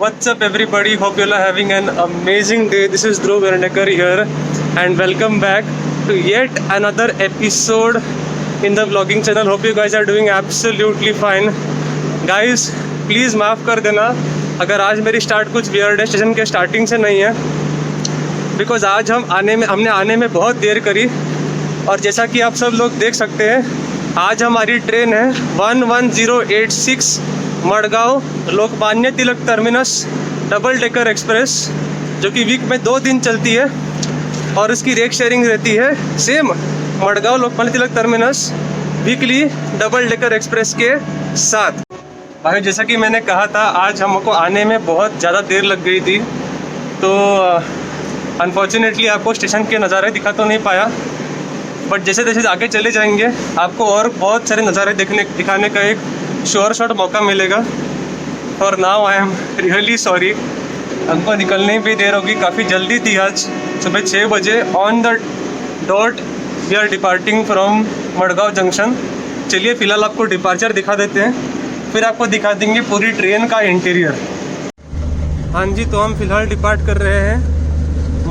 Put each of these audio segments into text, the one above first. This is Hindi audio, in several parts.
What's up everybody, hope you all are having an amazing day. This is Dhruv Vernecker here and welcome back to yet another episode in the vlogging channel. Hope you guys are doing absolutely fine. Guys, please माफ़ कर देना अगर आज मेरी स्टार्ट कुछ वियर्ड है, स्टेशन के स्टार्टिंग से नहीं है, बिकॉज आज हमने आने में बहुत देर करी और जैसा कि आप सब लोग देख सकते हैं आज हमारी ट्रेन है 11086 Madgaon Lokmanya Tilak terminus double decker express, जो कि वीक में 2 दिन चलती है और उसकी रेक शेयरिंग रहती है same Madgaon Lokmanya Tilak terminus weekly double decker express के साथ। भाई जैसा कि मैंने कहा था आज हमको आने में बहुत ज़्यादा देर लग गई थी, तो अनफॉर्चुनेटली आपको स्टेशन के नज़ारे दिखा तो नहीं पाया, बट जैसे जैसे आगे चले जाएंगे आपको और बहुत सारे नज़ारे दिखाने का एक श्योर शॉट मौका मिलेगा। और now I am really sorry, हमको निकलने भी देर होगी, काफ़ी जल्दी थी आज सुबह 6 बजे on the dot we are departing from Madgaon junction. चलिए फ़िलहाल आपको डिपार्चर दिखा देते हैं, फिर आपको दिखा देंगे पूरी ट्रेन का इंटीरियर। हाँ जी, तो हम फ़िलहाल डिपार्ट कर रहे हैं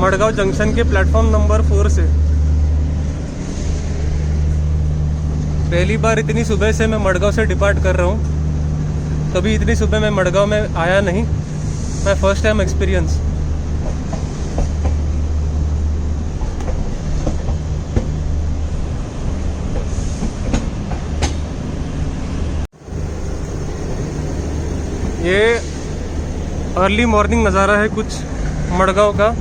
मडगांव जंक्शन के प्लेटफॉर्म नंबर 4 से। पहली बार इतनी सुबह से मैं मडगांव से डिपार्ट कर रहा हूँ, कभी इतनी सुबह मैं मडगांव में आया नहीं, मैं फर्स्ट टाइम एक्सपीरियंस। ये अर्ली मॉर्निंग नज़ारा है कुछ मडगांव का।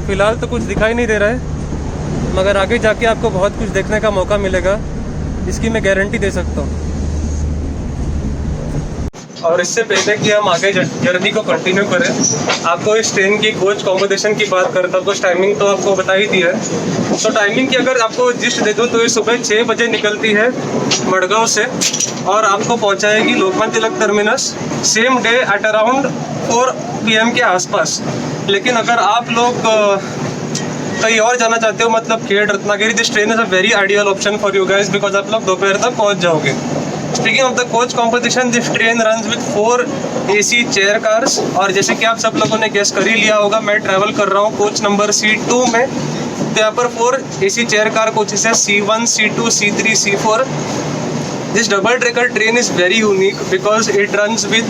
फ़िलहाल तो कुछ दिखाई नहीं दे रहा है, मगर आगे जाके आपको बहुत कुछ देखने का मौका मिलेगा, इसकी मैं गारंटी दे सकता हूँ। और इससे पहले कि हम आगे जर्नी को कंटिन्यू करें, आपको इस ट्रेन की कोच कॉम्पोजिशन की बात करता हूँ। कुछ टाइमिंग तो आपको बता ही दी है, तो टाइमिंग की अगर आपको जिस्ट दे दूँ तो ये सुबह 6 बजे निकलती है मडगांव से और आपको पहुँचाएगी Lokmanya Tilak terminus same day at around 4 PM के आसपास। लेकिन अगर आप लोग कहीं और जाना चाहते हो, मतलब Khed Ratnagiri, this train is a very ideal option for you guys, because आप लोग दोपहर तक पहुंच जाओगे। Speaking of the coach composition, this train runs with 4 AC chair cars, और जैसे कि आप सब लोगों ने गेस कर ही लिया होगा, मैं ट्रैवल कर रहा हूँ कोच नंबर C2 में। तो यहाँ पर 4 AC चेयर कार कोचेस है, C1, C2, C3, C4। This double decker train is very unique because it runs with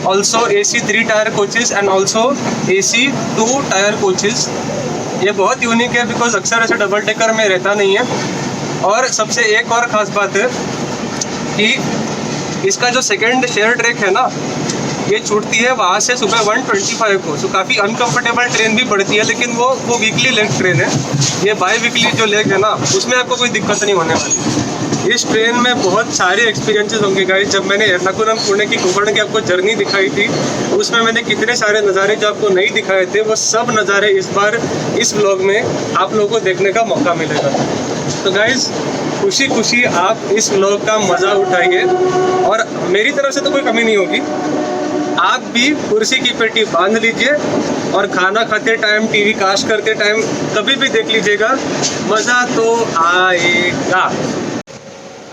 also AC 3 tyre coaches and also AC 2 tyre coaches. ये बहुत यूनिक है बिकॉज अक्सर ऐसे डबल डेकर में रहता नहीं है। और सबसे एक और ख़ास बात है कि इसका जो सेकेंड शेयर ट्रैक है ना, ये छूटती है वहाँ से सुबह 1:25 को। सो काफ़ी अनकम्फर्टेबल ट्रेन भी पड़ती है, लेकिन वो वीकली लेग ट्रेन है। ये बाई वीकली जो लेग है ना, उसमें आपको कोई दिक्कत नहीं होने वाली। इस ट्रेन में बहुत सारे एक्सपीरियंसेस होंगे गाइस। जब मैंने एर्नाकुलम पुणे की कोंकण की आपको जर्नी दिखाई थी, उसमें मैंने कितने सारे नज़ारे जो आपको नहीं दिखाए थे, वो सब नज़ारे इस बार इस व्लॉग में आप लोगों को देखने का मौका मिलेगा। तो गाइस खुशी खुशी आप इस व्लॉग का मज़ा उठाइए, और मेरी तरफ से तो कोई कमी नहीं होगी। आप भी कुर्सी की पेटी बांध लीजिए और खाना खाते टाइम, टीवी कास्ट करते टाइम कभी भी देख लीजिएगा, मज़ा तो आएगा।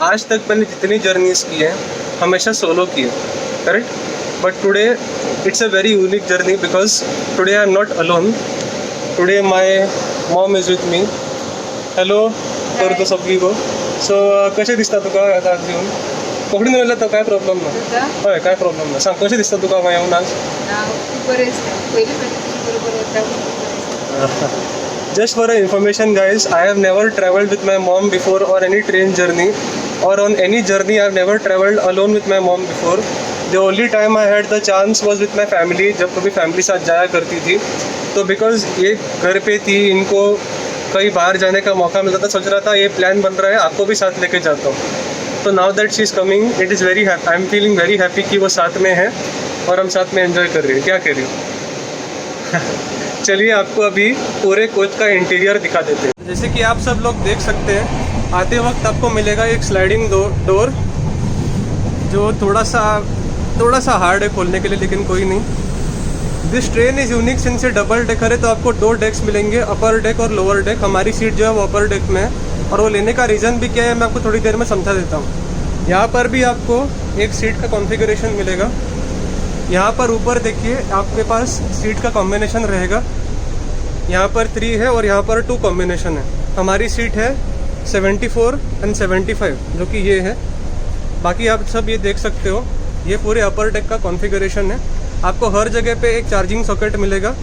आज तक मैंने जितनी जर्नीज़ की है हमेशा सोलो की है, correct, but today it's a very unique journey because today I am not alone. Today my mom is with me. Hello करतो सगळीको। सो कशें दिसता तुका आतां येवन? कोंकणीन उलयता तो काय प्रॉब्लम ना? हय, काय प्रॉब्लम ना। सांग कशें दिसता तुका हांगा येवन आज? Just for information guys, I have never traveled with my mom before or any train journey, or on any journey I have never traveled alone with my mom before. The only time I had the chance was with my family, जब कभी फैमिली साथ जाया करती थी। तो बिकॉज ये घर पे थी, इनको कहीं बाहर जाने का मौका मिलता था, सोच रहा था ये प्लान बन रहा है आपको भी साथ लेके जाता हूँ। तो now that she is coming, it is very happy, I am feeling very happy कि वो साथ में है और हम साथ में एंजॉय कर रहे हैं। क्या कह रही हो? चलिए आपको अभी पूरे कोच का इंटीरियर दिखा देते हैं। जैसे कि आप सब लोग देख सकते हैं, आते वक्त आपको मिलेगा एक स्लाइडिंग डोर, जो थोड़ा सा हार्ड है खोलने के लिए, लेकिन कोई नहीं। This train is unique since ये डबल डेकर है, तो आपको 2 डेक्स मिलेंगे, अपर डेक और लोअर डेक। हमारी सीट जो है वो अपर डेक में है, और वो लेने का रीज़न भी क्या है मैं आपको थोड़ी देर में समझा देता हूँ। यहाँ पर भी आपको एक सीट का कॉन्फ़िगरेशन मिलेगा, यहाँ पर ऊपर देखिए आपके पास सीट का कॉम्बिनेशन रहेगा, यहाँ पर 3 है और यहाँ पर 2 कॉम्बिनेशन है। हमारी सीट है 74 एंड 75 जो कि ये है। बाकी आप सब ये देख सकते हो, ये पूरे अपर डेक का कॉन्फ़िगरेशन है। आपको हर जगह पे एक चार्जिंग सॉकेट मिलेगा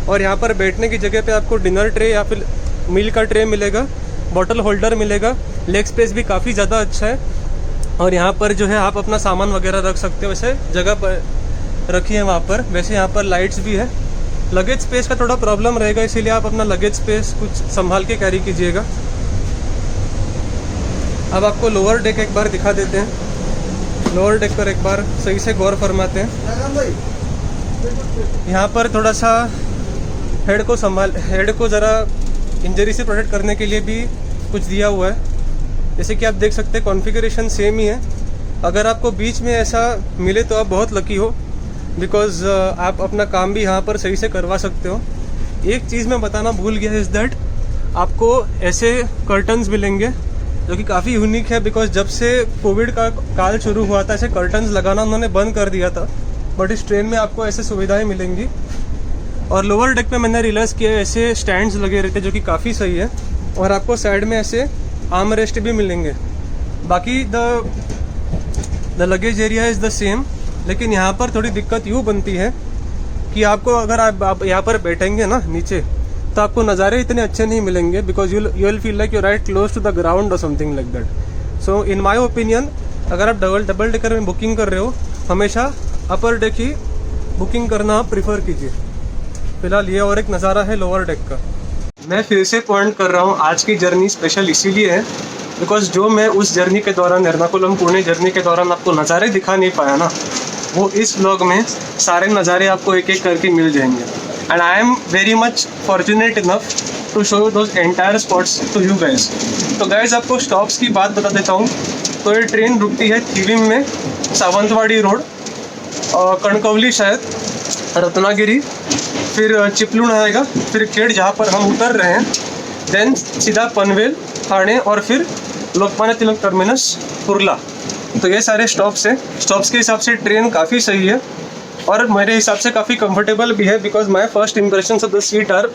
और यहाँ पर बैठने की जगह पे आपको डिनर ट्रे या फिर मील का ट्रे मिलेगा, बॉटल होल्डर मिलेगा। लेग स्पेस भी काफ़ी ज़्यादा अच्छा है और यहाँ पर जो है आप अपना सामान वगैरह रख सकते हो, वैसे जगह पर रखी है वहाँ पर। वैसे यहाँ पर लाइट्स भी है। लगेज स्पेस का थोड़ा प्रॉब्लम रहेगा, इसीलिए आप अपना लगेज स्पेस कुछ संभाल के कैरी कीजिएगा। अब आपको लोअर डेक एक बार दिखा देते हैं। लोअर डेक पर एक बार सही से गौर फरमाते हैं। यहाँ पर थोड़ा सा हेड को ज़रा इंजरी से प्रोटेक्ट करने के लिए भी कुछ दिया हुआ है। जैसे कि आप देख सकते हैं कॉन्फ़िगरेशन सेम ही है। अगर आपको बीच में ऐसा मिले तो आप बहुत लकी हो, बिकॉज़ आप अपना काम भी यहाँ पर सही से करवा सकते हो। एक चीज़ मैं बताना भूल गया इज़ दैट आपको ऐसे कर्टन्स मिलेंगे जो कि काफ़ी यूनिक है, बिकॉज़ जब से कोविड का काल शुरू हुआ था ऐसे कर्टन्स लगाना उन्होंने बंद कर दिया था, बट इस ट्रेन में आपको ऐसे सुविधाएं मिलेंगी। और लोअर डेक पे मैंने रियलाइज़ किया ऐसे स्टैंड्स लगे रहते जो कि काफ़ी सही है, और आपको साइड में ऐसे आर्म रेस्ट भी मिलेंगे। बाकी the luggage area is the same, लेकिन यहाँ पर थोड़ी दिक्कत यूँ बनती है कि आपको अगर आप यहाँ पर बैठेंगे ना नीचे, तो आपको नज़ारे इतने अच्छे नहीं मिलेंगे, because you will feel like you right close to the ground or something like that. So in my opinion अगर आप डबल डेकर में बुकिंग कर रहे हो, हमेशा अपर डेक ही बुकिंग करना आप प्रीफर कीजिए। फिलहाल ये और एक नज़ारा है लोअर डेक का। मैं फिर से पॉइंट कर रहा हूँ, आज की जर्नी स्पेशल इसीलिए है बिकॉज जो मैं उस जर्नी के दौरान, एर्नाकुलम पुणे जर्नी के दौरान आपको नज़ारे दिखा नहीं पाया ना, वो इस व्लॉग में सारे नज़ारे आपको एक एक करके मिल जाएंगे। And I am very much fortunate enough to show those entire spots to you guys. तो गाइज आपको स्टॉप्स की बात बता देता हूँ। तो ये ट्रेन रुकती है थिविम में, सावंतवाड़ी रोड, कणकवली शायद, रत्नागिरी, फिर चिपलूण आएगा, फिर खेड़ जहाँ पर हम उतर रहे हैं, देन सीधा पनवेल, ठाणे और फिर लोकमान्य तिलक टर्मिनस, कुर्ला। तो ये सारे स्टॉप्स हैं। स्टॉप्स के हिसाब से ट्रेन काफ़ी सही है और मेरे हिसाब से काफ़ी कंफर्टेबल भी है, because my first impression of the seat are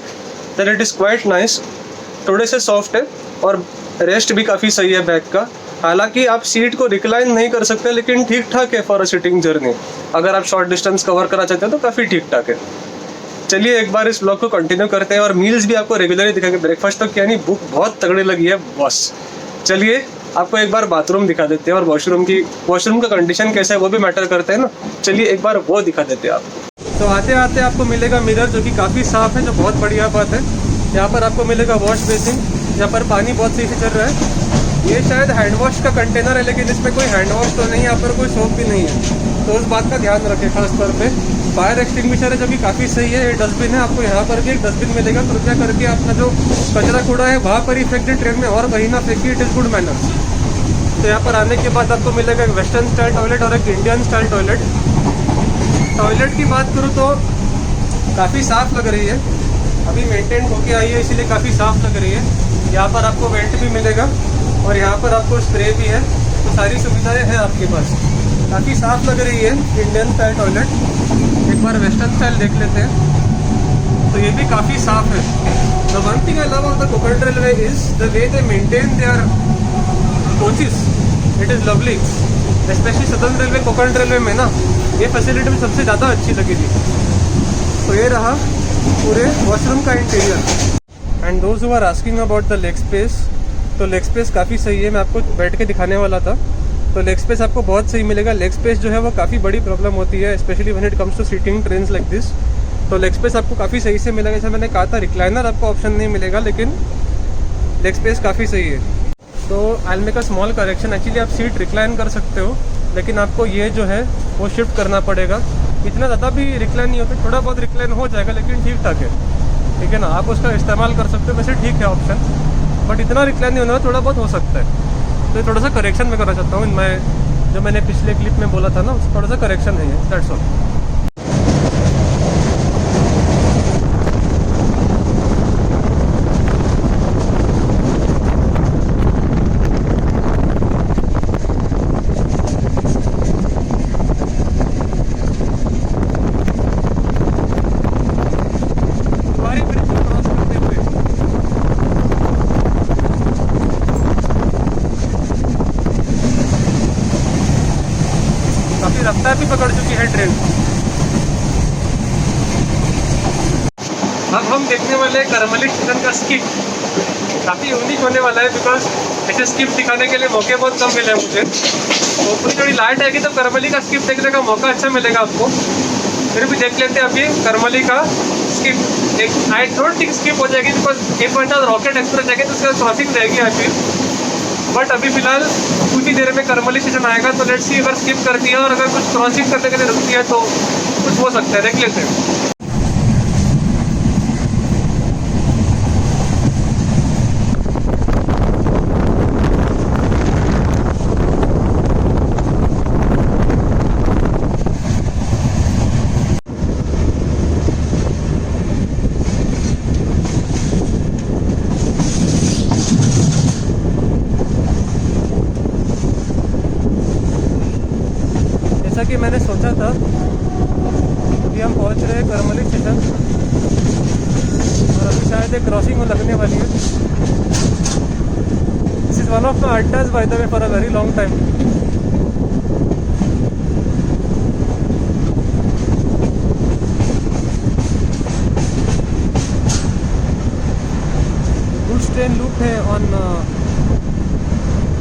that it is quite nice. थोड़े से सॉफ्ट है और रेस्ट भी काफ़ी सही है बैक का। हालांकि आप सीट को रिक्लाइन नहीं कर सकते, लेकिन ठीक ठाक है फॉर अ सिटिंग जर्नी। अगर आप शॉर्ट डिस्टेंस कवर करना चाहते हैं तो काफ़ी ठीक ठाक है। चलिए एक बार इस ब्लॉग को कंटिन्यू करते हैं और मील्स भी आपको रेगुलरली दिखाएंगे। ब्रेकफास्ट तो क्या नहीं, भूख बहुत तगड़ी लगी है बॉस। चलिए आपको एक बार बाथरूम दिखा देते हैं और वॉशरूम का कंडीशन कैसा है वो भी मैटर करते हैं ना। चलिए एक बार वो दिखा देते हैं आपको। तो आते आते आपको मिलेगा मिरर जो कि काफ़ी साफ़ है, जो बहुत बढ़िया बात है। यहाँ पर आपको मिलेगा वॉश बेसिन, यहाँ पर पानी बहुत सही से चल रहा है। ये शायद हैंड वॉश का कंटेनर है, लेकिन इसमें कोई हैंड वॉश तो नहीं है, यहाँ पर कोई सोप भी नहीं है, तो उस बात का ध्यान रखें खास तौर पे। फायर एक्सटिंग्विशर है जो कि काफ़ी सही है। ये डस्टबिन है, आपको यहाँ पर भी एक डस्टबिन मिलेगा। कृपया करके अपना जो कचरा कूड़ा है वहाँ पर ही फेंकिए ट्रेन में, और कहीं ना फेंकिए, इट इज़ गुड मैनर्स। तो यहाँ पर आने के बाद आपको मिलेगा एक वेस्टर्न स्टाइल टॉयलेट और एक इंडियन स्टाइल टॉयलेट। टॉयलेट की बात करूँ तो काफ़ी साफ़ लग रही है, अभी मेंटेन होके आई है इसीलिए काफ़ी साफ़ लग रही है। यहाँ पर आपको वेंट भी मिलेगा और यहाँ पर आपको स्प्रे भी है, तो सारी सुविधाएं हैं आपके पास। काफ़ी साफ़ लग रही है इंडियन स्टाइल टॉयलेट। एक बार वेस्टर्न स्टाइल देख लेते हैं, तो ये भी काफ़ी साफ़ है। The one thing I love of the Konkan railway is the way they maintain their coaches, it is lovely. Specially southern railway, Konkan railway में ना ये फैसिलिटी में सबसे ज़्यादा अच्छी लगी थी। तो ये रहा पूरे वॉशरूम का interior. And those who are asking about the leg space, तो लेग स्पेस काफ़ी सही है। मैं आपको बैठ के दिखाने वाला था, तो लेग स्पेस आपको बहुत सही मिलेगा। लेग स्पेस जो है वो काफ़ी बड़ी प्रॉब्लम होती है, especially when it comes to seating trains like this. तो लेग स्पेस आपको काफ़ी सही से मिलेगा। जैसे मैंने कहा था रिक्लाइनर आपको ऑप्शन नहीं मिलेगा, लेकिन लेग स्पेस काफ़ी सही है। तो I make a small correction, actually आप सीट रिक्लाइन कर सकते हो, लेकिन आपको ये जो है वो शिफ्ट करना पड़ेगा। इतना ज़्यादा भी रिक्लाइन नहीं होता, थोड़ा बहुत रिक्लाइन हो जाएगा, लेकिन ठीक ठाक है, ठीक है ना। आप उसका इस्तेमाल कर सकते हो, वैसे ठीक है ऑप्शन, बट इतना रिक्लाइन नहीं होना, थोड़ा बहुत हो सकता है। तो थोड़ा सा करेक्शन मैं करना चाहता हूँ इनमें, जो मैंने पिछले क्लिप में बोला था ना, उसका थोड़ा सा करेक्शन है, दैट्स ऑल। काफ़ी रफ्तार भी पकड़ चुकी है ट्रेन। अब हम देखने वाले हैं करमली स्टेशन का स्किप। काफ़ी यूनिक होने वाला है बिकॉज ऐसे स्किप दिखाने के लिए मौके बहुत कम मिले हैं मुझे। तो पूरी थोड़ी लाइट आएगी तो करमली का स्किप देखने का मौका अच्छा मिलेगा आपको। फिर भी देख लेते हैं अभी करमली का स्किप। एक आई डोंट थिंक स्किप हो जाएगी बिकॉज एक घंटा रॉकेट एक्सप्रेस जाएगी तो उसका क्रॉसिंग रहेगी आई फील। बट अभी फिलहाल कुछ ही देर में करमली स्टेशन आएगा तो लेट्स सी अगर स्किप करती है और अगर कुछ क्रॉसिंग करने के लिए रुकती है तो कुछ हो सकता है, देख लेते हैं। जैसा कि मैंने सोचा था कि हम पहुंच रहे हैं करमली स्टेशन और अभी शायद एक क्रॉसिंग लगने वाली है। This is one of my addas by the way for a very long time. Goods train loop है ऑन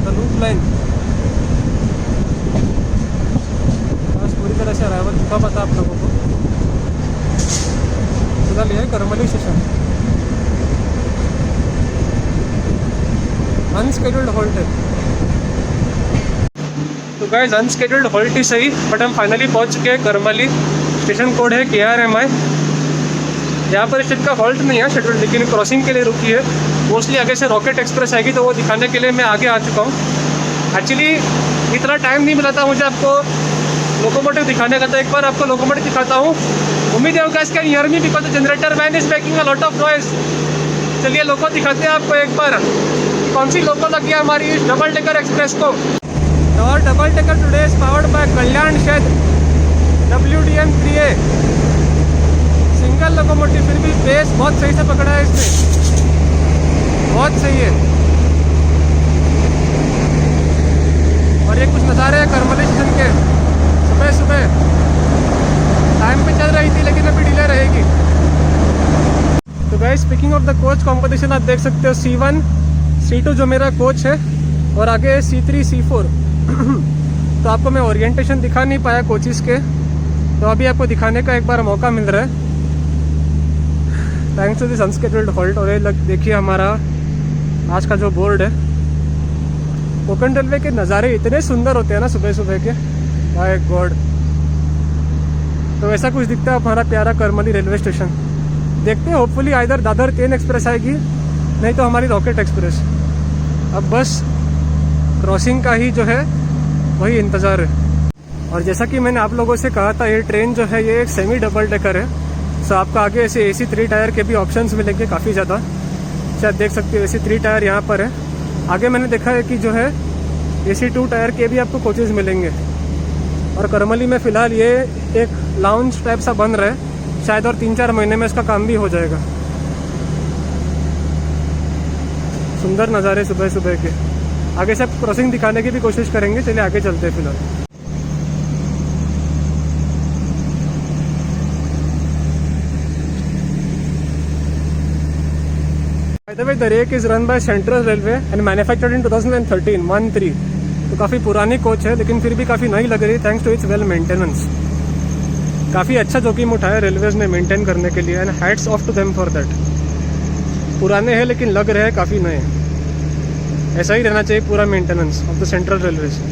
द लूप लाइन। पूरी तरह से अराइवल दिखा पता आप लोगों को। फिलहाल ये है करमली स्टेशन। अनस्केड्यूल्ड हॉल्ट है। तो गाइस अनस्केड्यूल्ड हॉल्ट ही सही बट हम फाइनली पहुंच चुके हैं करमली। स्टेशन कोड है KRMI। यहाँ पर स्टेशन का हॉल्ट नहीं है शेड्यूल्ड, लेकिन क्रॉसिंग के लिए रुकी है। मोस्टली आगे से रॉकेट एक्सप्रेस आएगी तो वो दिखाने के लिए मैं आगे आ चुका हूँ। एक्चुअली इतना टाइम नहीं मिला था मुझे आपको लोकोमोटिव दिखाने का, तो एक बार आपको लोकोमोटिव दिखाता हूँ। उम्मीद है guys can hear me because the generator man is making a lot of noise. चलिए लोको दिखाते हैं आपको एक बार कौन सी लोको लगी है हमारी इस डबल डेकर एक्सप्रेस को। और double decker today is powered by Kalyan shed WDM 3A single locomotive. फिर भी पेस बहुत सही से पकड़ा है इसने, बहुत सही है। और ये कुछ नज़ारे हैं करमली स्टेशन के। सुबह सुबह टाइम पे चल रही थी लेकिन अभी डिले रहेगी। तो guys speaking of the coach competition आप देख सकते हो C1 C2 जो मेरा कोच है और आगे C3 C4 तो आपको मैं ओरिएंटेशन दिखा नहीं पाया कोचेस के, तो अभी आपको दिखाने का एक बार मौका मिल रहा है thanks to this unscheduled halt. और ये देखिए हमारा आज का जो बोर्ड है। कोंकण रेलवे के नज़ारे इतने सुंदर होते हैं ना सुबह सुबह के, माय गॉड। तो ऐसा कुछ दिखता है हमारा प्यारा करमली रेलवे स्टेशन। देखते हैं hopefully either Dadar train express आएगी नहीं तो हमारी रॉकेट एक्सप्रेस। अब बस क्रॉसिंग का ही जो है वही इंतज़ार है। और जैसा कि मैंने आप लोगों से कहा था ये ट्रेन जो है ये एक सेमी डबल डेकर है। सो आपको आगे ऐसे AC 3 टायर के भी ऑप्शंस मिलेंगे काफ़ी ज़्यादा। शायद देख सकते हो AC 3 टायर यहाँ पर है। आगे मैंने देखा है कि जो है AC 2 टायर के भी आपको कोचेज़ मिलेंगे। और करमली में फ़िलहाल ये एक लाउंज टाइप सा बन रहा है, शायद और 3-4 महीने में इसका काम भी हो जाएगा। सुंदर नज़ारे सुबह सुबह के। आगे से आप क्रॉसिंग दिखाने की भी कोशिश करेंगे। चलिए आगे चलते हैं फिलहाल। By the way, the rake is run by Central Railway and manufactured in 2013 तो काफ़ी पुरानी कोच है लेकिन फिर भी काफ़ी नई लग रही है thanks to its well maintenance. काफ़ी अच्छा जोखिम उठाया रेलवेज़ ने मेंटेन करने के लिए and hats off to them for that. पुराने हैं लेकिन लग रहे हैं काफ़ी नए। ऐसा ही रहना चाहिए पूरा maintenance of the central railways.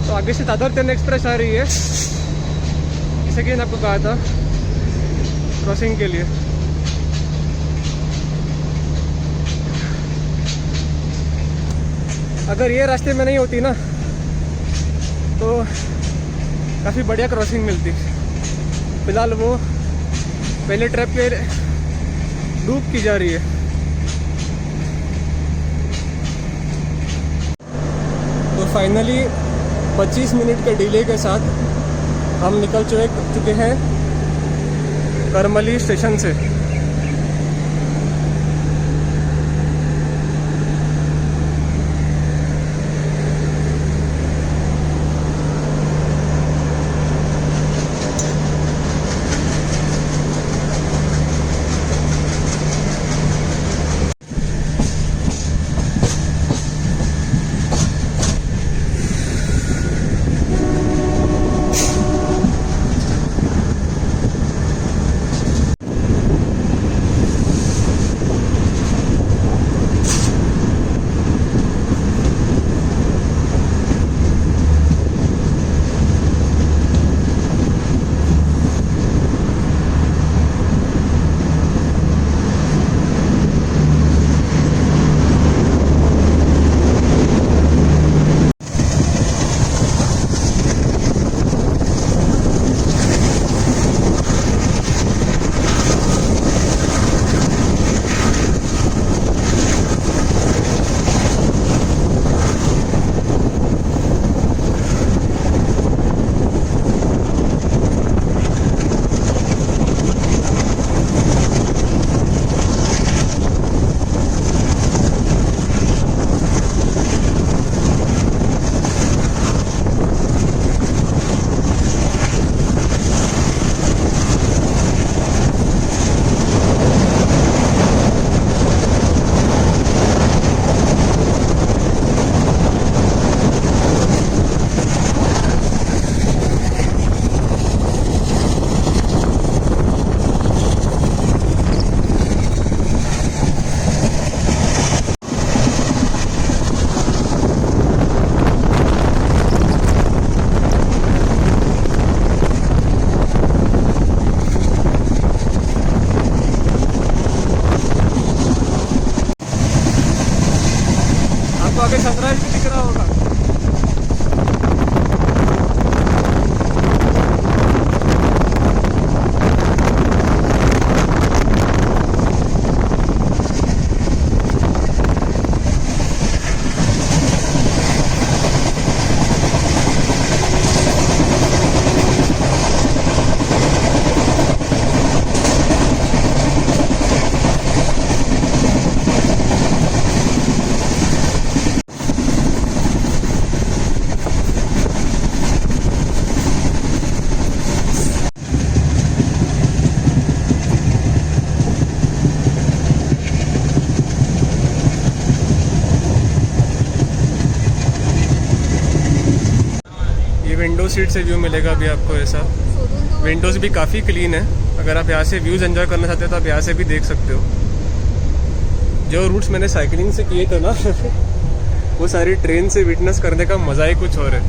तो आगे से दादर ट्रेन एक्सप्रेस आ रही है, जैसे कि आपको कहा था क्रॉसिंग के लिए। अगर ये रास्ते में नहीं होती ना तो काफ़ी बढ़िया क्रॉसिंग मिलती। फिलहाल वो पहले ट्रैक पे लूप की जा रही है। फाइनली 25 मिनट के डिले के साथ हम निकल चुके हैं करमली स्टेशन से। आगे सनराइज भी दिख रहा होगा। विंडो सीट से व्यू मिलेगा अभी आपको ऐसा। विंडोज़ भी काफ़ी क्लीन है। अगर आप यहाँ से व्यूज़ एंजॉय करना चाहते हो तो आप यहाँ से भी देख सकते हो। जो रूट्स मैंने साइकिलिंग से किए थे ना वो सारी ट्रेन से विटनेस करने का मज़ा ही कुछ और है।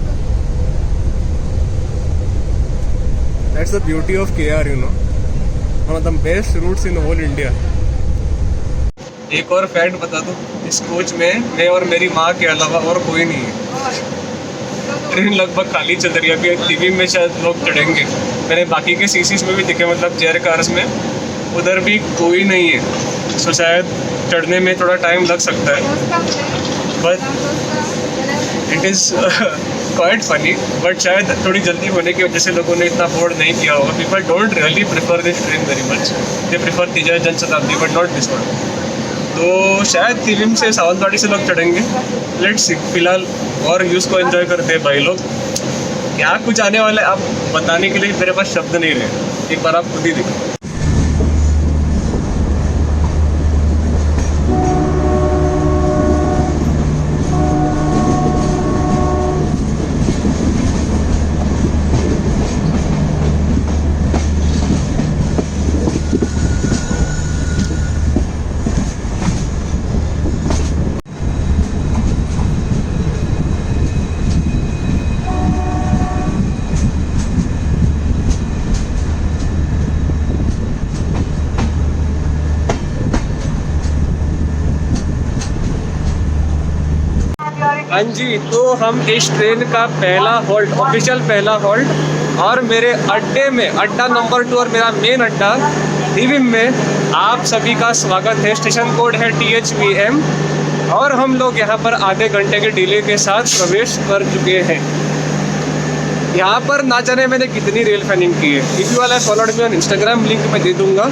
That's the beauty of KR, you know, one of the best routes in whole India. एक और फैक्ट बता दूँ, इस कोच में मैं और मेरी माँ के अलावा और कोई नहीं है। ट्रेन लगभग खाली चल रही है। अभी टीवी में शायद लोग चढ़ेंगे, मैंने बाकी के सीसीस में भी दिखे, मतलब चेयर कार्स में, उधर भी कोई नहीं है। सो शायद चढ़ने में थोड़ा टाइम लग सकता है, but it is quite funny. But शायद थोड़ी जल्दी होने की वजह से लोगों ने इतना बोर्ड नहीं किया होगा। People don't really prefer this train very much. They prefer Teeja Janshatabdi but not this one. तो शायद तिविम से सावंतवाड़ी से लोग चढ़ेंगे। Let's see. फिलहाल और व्यूज़ को एंजॉय करते हैं भाई लोग। क्या कुछ आने वाला है आप बताने के लिए मेरे पास शब्द नहीं रहे। एक बार आप खुद ही देखो। हाँ जी, तो हम इस ट्रेन का पहला हॉल्ट, ऑफिशियल पहला हॉल्ट, और मेरे अड्डे में, अड्डा नंबर 2 और मेरा मेन अड्डा तिविम में आप सभी का स्वागत है। स्टेशन कोड है THVM और हम लोग यहाँ पर आधे घंटे के डिले के साथ प्रवेश कर चुके हैं। यहाँ पर ना जाने मैंने कितनी रेल फैनिंग की है। If you all have followed me on Instagram, link मैं दे दूंगा।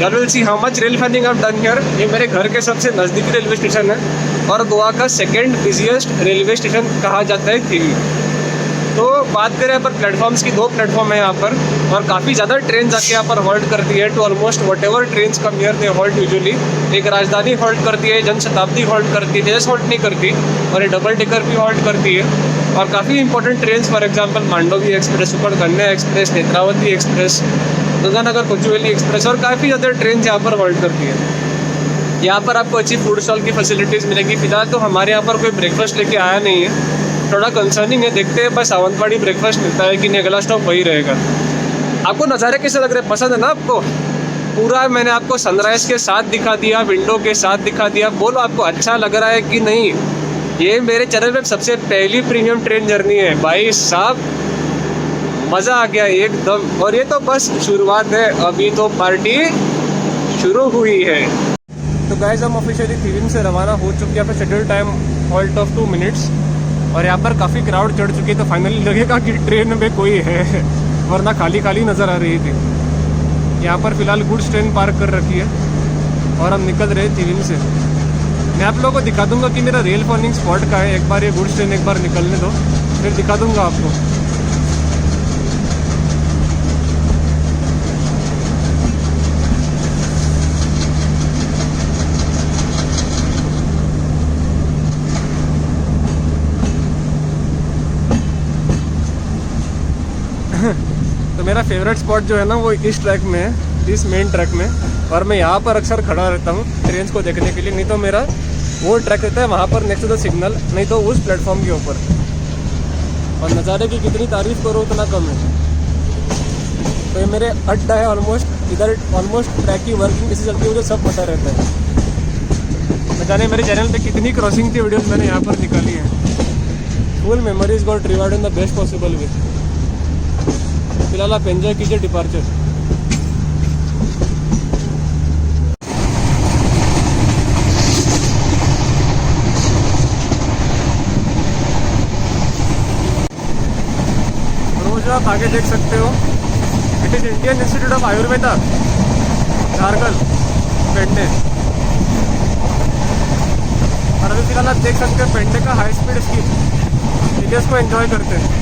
You will see how much rail fanning I have done here. ये मेरे घर के सबसे नज़दीकी रेलवे स्टेशन है और गोवा का सेकेंड बिजिएस्ट रेलवे स्टेशन कहा जाता है थिवी। तो बात करें यहाँ पर प्लेटफॉर्म्स की, 2 प्लेटफॉर्म है यहाँ पर और काफ़ी ज़्यादा ट्रेन जाके यहाँ पर हॉल्ट करती है। To almost whatever train come here they halt usually. एक राजधानी हॉल्ट करती है, जनशताब्दी हॉल्ट करती है, तेजस हॉल्ट नहीं करती, और ये डबल टिकर भी हॉल्ट करती है। और काफ़ी important train for example Mandovi express, super Kanya express, Netravati express, Ganganagar Kochuveli express और काफ़ी ज़्यादा ट्रेन यहाँ पर हॉल्ट करती है। यहाँ पर आपको अच्छी फूड स्टॉल की फैसिलिटीज़ मिलेंगी। फिलहाल तो हमारे यहाँ पर कोई ब्रेकफास्ट लेके आया नहीं है, थोड़ा कंसर्निंग है। देखते हैं बस सावंतवाड़ी ब्रेकफास्ट मिलता है कि नहीं, अगला स्टॉप वही रहेगा। आपको नज़ारे कैसे लग रहे हैं, पसंद है ना आपको? पूरा मैंने आपको सनराइज़ के साथ दिखा दिया, विंडो के साथ दिखा दिया। बोलो आपको अच्छा लग रहा है कि नहीं? ये मेरे चैनल पे सबसे पहली प्रीमियम ट्रेन जर्नी है भाई साहब, मज़ा आ गया एकदम। और ये तो बस शुरुआत है, अभी तो पार्टी शुरू हुई है। तो गाइस हम ऑफिशियली थिविन से रवाना हो चुके हैं। Schedule time halt of 2 minutes और यहाँ पर काफ़ी क्राउड चढ़ चुकी है। तो फाइनली लगेगा कि ट्रेन में कोई है, वरना खाली खाली नज़र आ रही थी। यहाँ पर फ़िलहाल गुड्स ट्रेन पार्क कर रखी है और हम निकल रहे थिविन से। मैं आप लोगों को दिखा दूंगा कि मेरा रेल फॉर्निंग स्पॉट का है। एक बार ये गुड्स ट्रेन एक बार निकलने दो, फिर दिखा दूंगा आपको। तो मेरा फेवरेट स्पॉट जो है ना वो इस ट्रैक में है, इस मेन ट्रैक में। और मैं यहाँ पर अक्सर खड़ा रहता हूँ ट्रेन को देखने के लिए। नहीं तो मेरा वो ट्रैक रहता है वहाँ पर नेक्स्ट टू द सिग्नल, नहीं तो उस प्लेटफॉर्म के ऊपर। और नज़ारे की कितनी तारीफ़ करो उतना कम है। तो ये मेरे अड्डा है ऑलमोस्ट, इधर ऑलमोस्ट ट्रैक की वर्किंग कैसे चलती है मुझे सब पता रहता है। न जाने मेरे चैनल पे कितनी क्रॉसिंग की वीडियोस मैंने यहाँ पर निकाली हैं। Full memories got reward in the best possible way. फिलहाल आप एंजॉय कीजिए डिपार्चर। रोज आप आगे देख सकते हो, it is Indian institute of Ayurveda Jharkhand पेंडे। और अभी फिलहाल आप देख सकते हैं पेंडे का हाई स्पीड स्कीम, वीडियोस को एंजॉय करते हैं।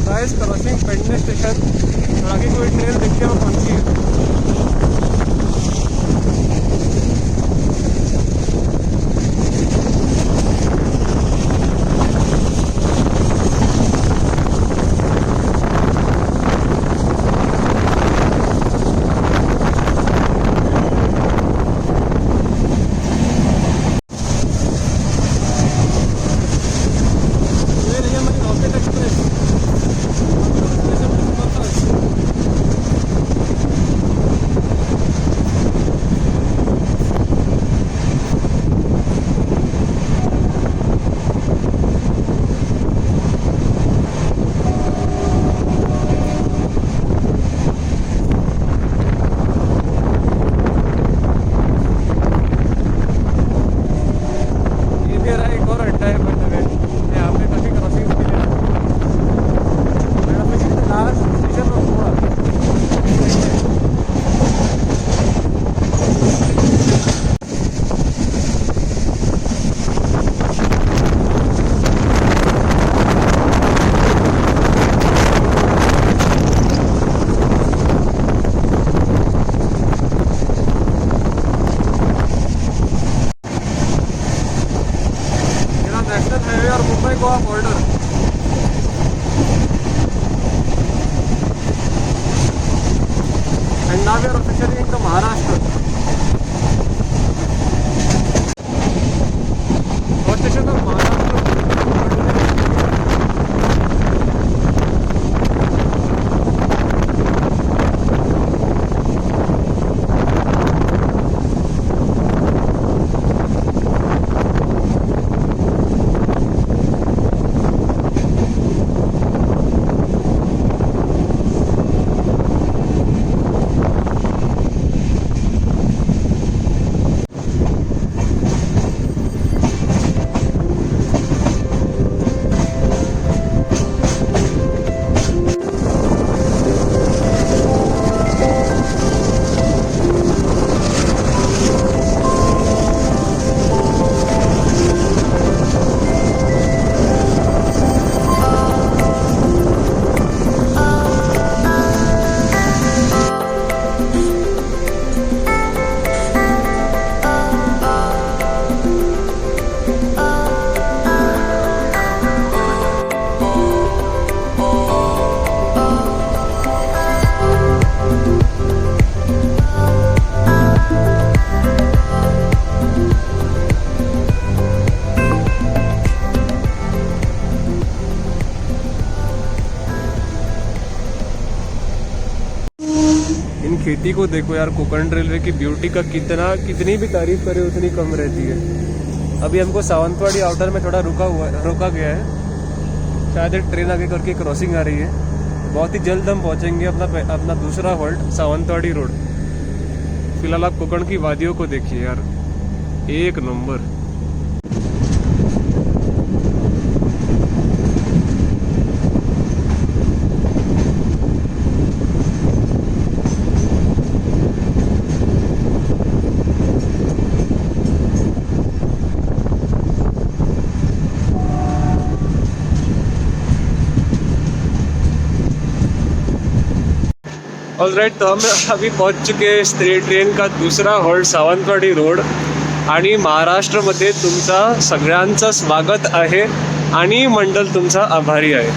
गाइस क्रॉसिंग पेंडे स्टेशन और आगे कोई ट्रेन देखते हो कौन सी है। खेती को देखो यार, कोंकण रेलवे की ब्यूटी का कितनी भी तारीफ करे उतनी कम रहती है। अभी हमको सावंतवाड़ी आउटर में थोड़ा रोका गया है, शायद एक ट्रेन आगे करके क्रॉसिंग आ रही है। बहुत ही जल्द हम पहुंचेंगे अपना दूसरा हॉल्ट सावंतवाड़ी रोड। फिलहाल आप कोंकण की वादियों को देखिए यार, एक नंबर। ऑलराइट, तो हम अभी पहुंच चुके हैं ट्रेन का दूसरा हॉल्ट सावंतवाडी रोड। आणि महाराष्ट्रमध्ये तुमचा सगळ्यांचं स्वागत आहे आणि मंडल तुमचा आभारी आहे।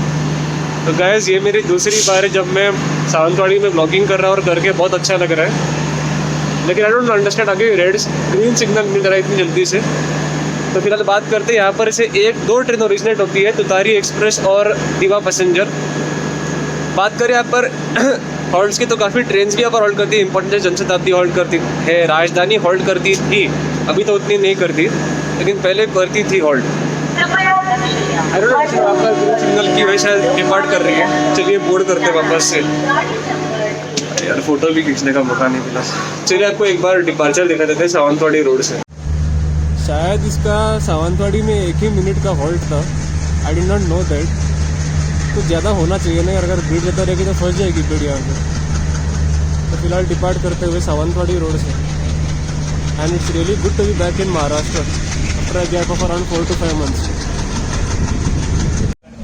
तो गाइस, ये मेरी दूसरी बार है जब मैं सावंतवाड़ी में ब्लॉगिंग कर रहा हूँ और करके बहुत अच्छा लग रहा है। लेकिन आई डोंट अंडरस्टैंड, आगे ग्रीन सिग्नल मिल रहा है इतनी जल्दी से। तो फिलहाल बात करते हैं, यहाँ पर से 1-2 ट्रेन ओरिजिनेट होती है, तुतारी एक्सप्रेस और दीवा पैसेंजर। बात करें यहाँ पर हॉल्ट्स की, तो काफ़ी ट्रेन्स भी यहाँ पर होल्ड करती है। इंपॉर्टेंट जनशताब्दी होल्ड करती है, राजधानी होल्ड करती थी, अभी तो उतनी नहीं करती, लेकिन पहले करती थी होल्ड। सिग्नल की वजह से डिपार्ट कर रही है। चलिए बोर्ड करते हैं वापस से, यार फोटो भी खींचने का मौका नहीं मिला। चलिए आपको एक बार डिपार्चर दिखा देते हैं सावंतवाड़ी रोड से। शायद इसका सावंतवाड़ी में 1 ही मिनट का हॉल्ट था, I did not know that. तो ज़्यादा होना चाहिए ना, अगर भीड़ ज़्यादा रहेगी तो फंस जाएगी भीड़ यहाँ पे। तो फिलहाल डिपार्ट करते हुए सावंतवाड़ी रोड से। And it's really good to be back in Maharashtra after a gap of around 4 to 5 months।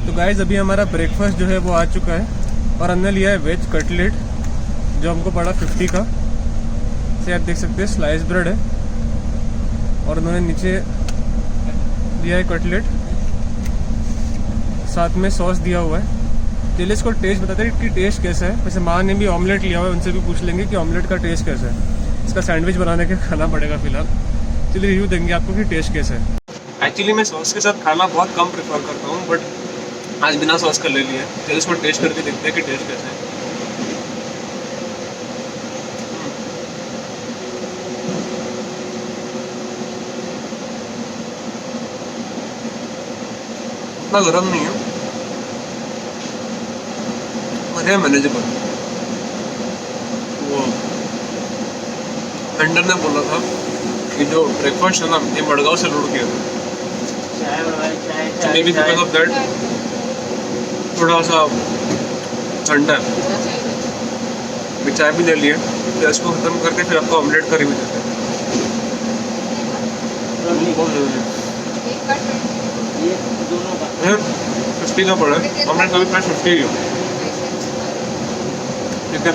तो गाइज, अभी हमारा ब्रेकफास्ट जो है वो आ चुका है और हमने लिया है वेज कटलेट, जो हमको पड़ा 50 का। से आप देख सकते हैं स्लाइस ब्रेड है और उन्होंने नीचे दिया है कटलेट, साथ में सॉस दिया हुआ है। चलिए इसको टेस्ट बताते हैं कि टेस्ट कैसा है। वैसे माँ ने भी ऑमलेट लिया हुआ है, उनसे भी पूछ लेंगे कि ऑमलेट का टेस्ट कैसा है। इसका सैंडविच बनाने के खाना पड़ेगा फिलहाल। चलिए रिव्यू देंगे आपको कि टेस्ट कैसा है। एक्चुअली मैं सॉस के साथ खाना बहुत कम प्रेफर करता हूँ, बट आज बिना सॉस का ले लिया। चलिए इसको टेस्ट करके देखते हैं कि टेस्ट कैसा है। इतना गर्म नहीं है, है मैनेजेबल। वो वेंडर ने बोला था कि जो ब्रेकफास्ट है ना, ये मडगांव से लोड किया था, may be because of that थोड़ा सा ठंडा है। मैं चाय भी ले लिए, तो इसको खत्म करके फिर आपको ऑमलेट का रिव्यू देते हैं। 50 का पड़ा है, ऑमलेट का भी प्राइस 50 ही है। ठीक है,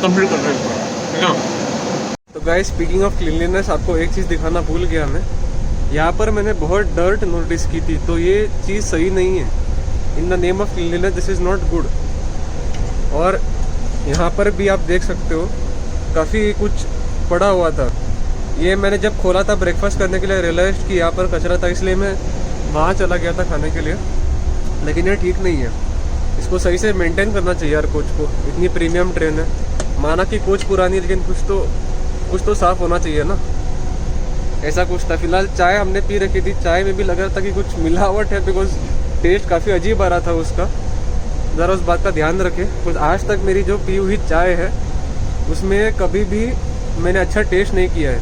कंप्लीट कर रहे हैं, ठीक है। तो गाइस, स्पीकिंग ऑफ क्लीनलीनेस, आपको एक चीज़ दिखाना भूल गया मैं। यहाँ पर मैंने बहुत डर्ट नोटिस की थी, तो ये चीज़ सही नहीं है। In the name of cleanliness this is not good. और यहाँ पर भी आप देख सकते हो काफ़ी कुछ पड़ा हुआ था। ये मैंने जब खोला था ब्रेकफास्ट करने के लिए, रियलाइज कि यहाँ पर कचरा था, इसलिए मैं वहाँ चला गया था खाने के लिए। लेकिन ये ठीक नहीं है, इसको सही से मेंटेन करना चाहिए यार कोच को। इतनी प्रीमियम ट्रेन है, माना कि कोच पुरानी, लेकिन कुछ तो साफ़ होना चाहिए ना। ऐसा कुछ था। फिलहाल चाय हमने पी रखी थी, चाय में भी लग रहा था कि कुछ मिलावट है, बिकॉज टेस्ट काफ़ी अजीब आ रहा था उसका। ज़रा उस बात का ध्यान रखें। कुछ आज तक मेरी जो पी हुई चाय है उसमें कभी भी मैंने अच्छा टेस्ट नहीं किया है,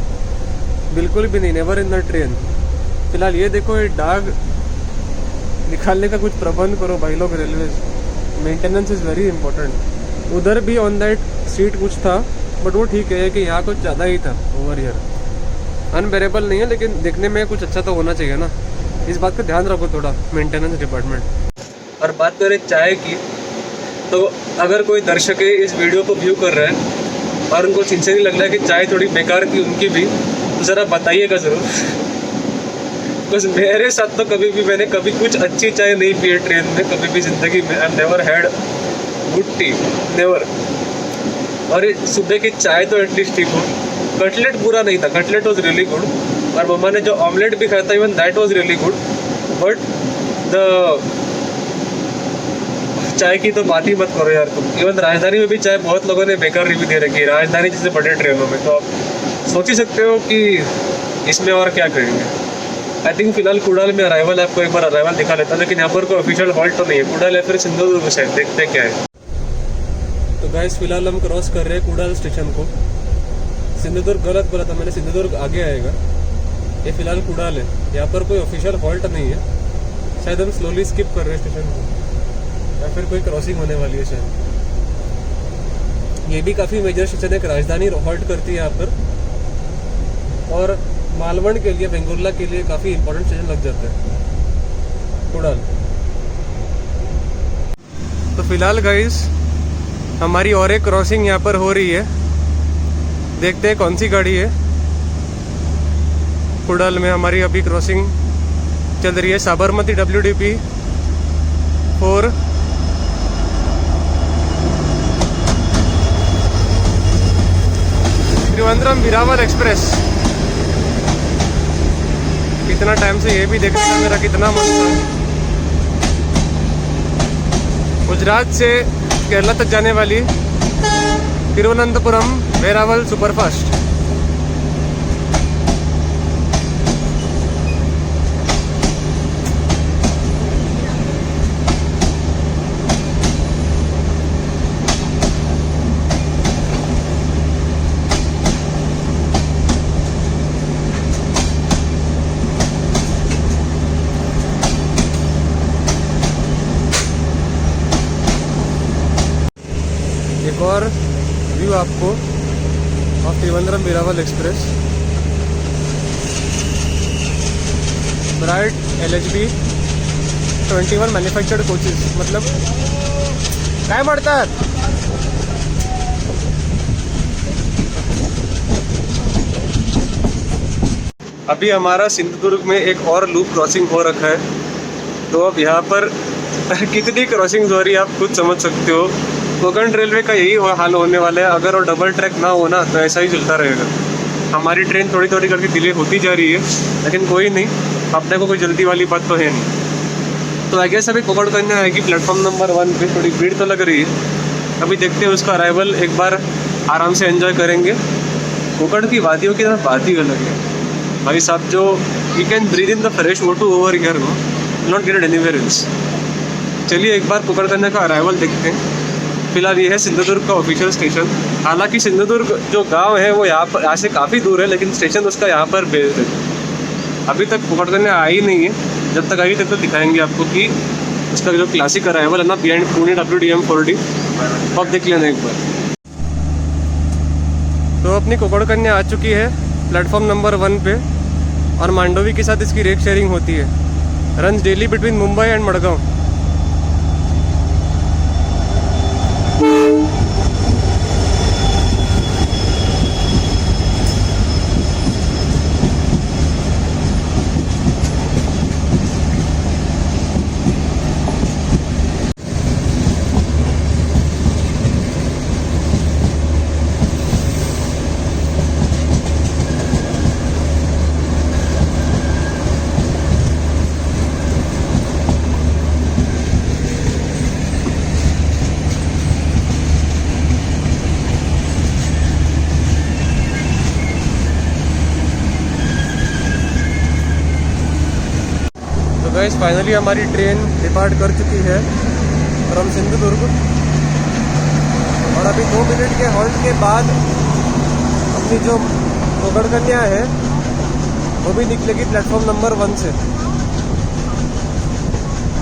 बिल्कुल भी नहीं, नेवर इन द ट्रेन। फिलहाल ये देखो, ये दाग निकालने का कुछ प्रबंध करो भाई लोग, railway. Maintenance is very important. उधर भी ऑन दैट सीट कुछ था, बट वो ठीक है कि यहाँ कुछ ज़्यादा ही था ओवर हियर। अनबेरेबल नहीं है, लेकिन देखने में कुछ अच्छा तो होना चाहिए ना। इस बात का ध्यान रखो थोड़ा, मेंटेनेंस डिपार्टमेंट। और बात करें चाय की, तो अगर कोई दर्शक इस वीडियो को व्यू कर रहा है और उनको सिंसियरली लग रहा है कि चाय थोड़ी बेकार थी उनकी भी, तो ज़रा बताइएगा ज़रूर। बस मेरे साथ तो मैंने कभी कुछ अच्छी चाय नहीं पी है ट्रेन में, कभी भी ज़िंदगी में। I never had good T, never. और सुबह की चाय तो एटलीस्ट ठीक हो। कटलेट बुरा नहीं था, कटलेट वॉज रियली गुड। और मम्मा ने जो ऑमलेट भी खाया था, even that was really good. But the चाय की तो बात ही मत करो यार तुम। इवन राजधानी में भी चाय बहुत लोगों ने बेकार रिव्यू दे रखी है, राजधानी जैसे बड़े ट्रेनों में। तो आप सोच ही सकते हो कि इसमें और क्या करेंगे। आई थिंक फिलहाल कुडाल में अराइवल, आपको एक बार अराइवल दिखा लेता, लेकिन यहाँ पर कोई ऑफिशियल हॉल्ट तो नहीं है। कुडाल या फिर सिंधुदुर्ग शायद, देखते क्या है। तो गाइस फिलहाल हम क्रॉस कर रहे हैं कुडाल स्टेशन को। सिंधुदुर्ग गलत बोला था मैंने, सिंधुदुर्ग आगे आएगा। ये फिलहाल कुडाल है, यहाँ पर कोई ऑफिशियल हॉल्ट नहीं है। शायद हम स्लोली स्किप कर रहे हैं स्टेशन को, या फिर कोई क्रॉसिंग होने वाली है शायद। ये भी काफ़ी मेजर स्टेशन है, राजधानी हॉल्ट करती है यहाँ पर, और मालवण के लिए, वेंगुर्ला के लिए काफ़ी इंपॉर्टेंट स्टेशन लग जाता है कुडाल। तो फिलहाल गाइस हमारी और एक क्रॉसिंग यहाँ पर हो रही है, देखते हैं कौन सी गाड़ी है। कुडाल में हमारी अभी क्रॉसिंग चल रही है, साबरमती WDP 4 त्रिवेंद्रम वीरावल एक्सप्रेस। कितना टाइम से ये भी देखने का मेरा कितना मन था। गुजरात से केरला तक जाने वाली तिरुवनंतपुरम वेरावल सुपरफास्ट। एक और व्यू आपको of Trivandrum Veraval express. Bright LHB 21 manufactured coaches, मतलब काय म्हणतात। अभी हमारा सिंधुदुर्ग में एक और लूप क्रॉसिंग हो रखा है, तो अब यहाँ पर कितनी क्रॉसिंग हो रही है आप खुद समझ सकते हो। कोंकण रेलवे का यही हाल होने वाला है, अगर वो डबल ट्रैक ना हो ना तो ऐसा ही चलता रहेगा। हमारी ट्रेन थोड़ी थोड़ी करके डिले होती जा रही है, लेकिन कोई नहीं, अपने को कोई जल्दी वाली बात तो है नहीं। तो आई गेस अभी कोंकण कन्या आएगी प्लेटफॉर्म नंबर 1 पे। थोड़ी भीड़ तो लग रही है, अभी देखते हैं उसका अराइवल, एक बार आराम से एंजॉय करेंगे। कोंकण की वादियों की तरफ बात ही अलग है भाई साहब, जो you can breathe in the fresh water over here, not get anywhere else. चलिए एक बार कोंकण कन्या का अराइवल देखते हैं। फिलहाल ये है सिंधुदुर्ग का ऑफिशियल स्टेशन। हालांकि सिंधुदुर्ग जो गांव है वो यहाँ से काफ़ी दूर है, लेकिन स्टेशन उसका यहाँ पर बेस्ड है। अभी तक कोंकण कन्या आई नहीं है, जब तक आएगी तब तक दिखाएंगे आपको कि उसका जो क्लासिक अराइवल है ना बिहाइंड पुणे WDM 4D, अब देख लेना एक बार। तो अपनी कोंकण कन्या आ चुकी है प्लेटफॉर्म नंबर 1 पे, और मांडोवी के साथ इसकी रेक शेयरिंग होती है। Runs daily between Mumbai and Madgaon. Guys finally हमारी ट्रेन डिपार्ट कर चुकी है फ्रॉम सिंधुदुर्ग, और अभी 2 मिनट के हॉल्ट के बाद अपनी जो कोंकण कन्या है वो भी निकलेगी प्लेटफॉर्म नंबर 1 से।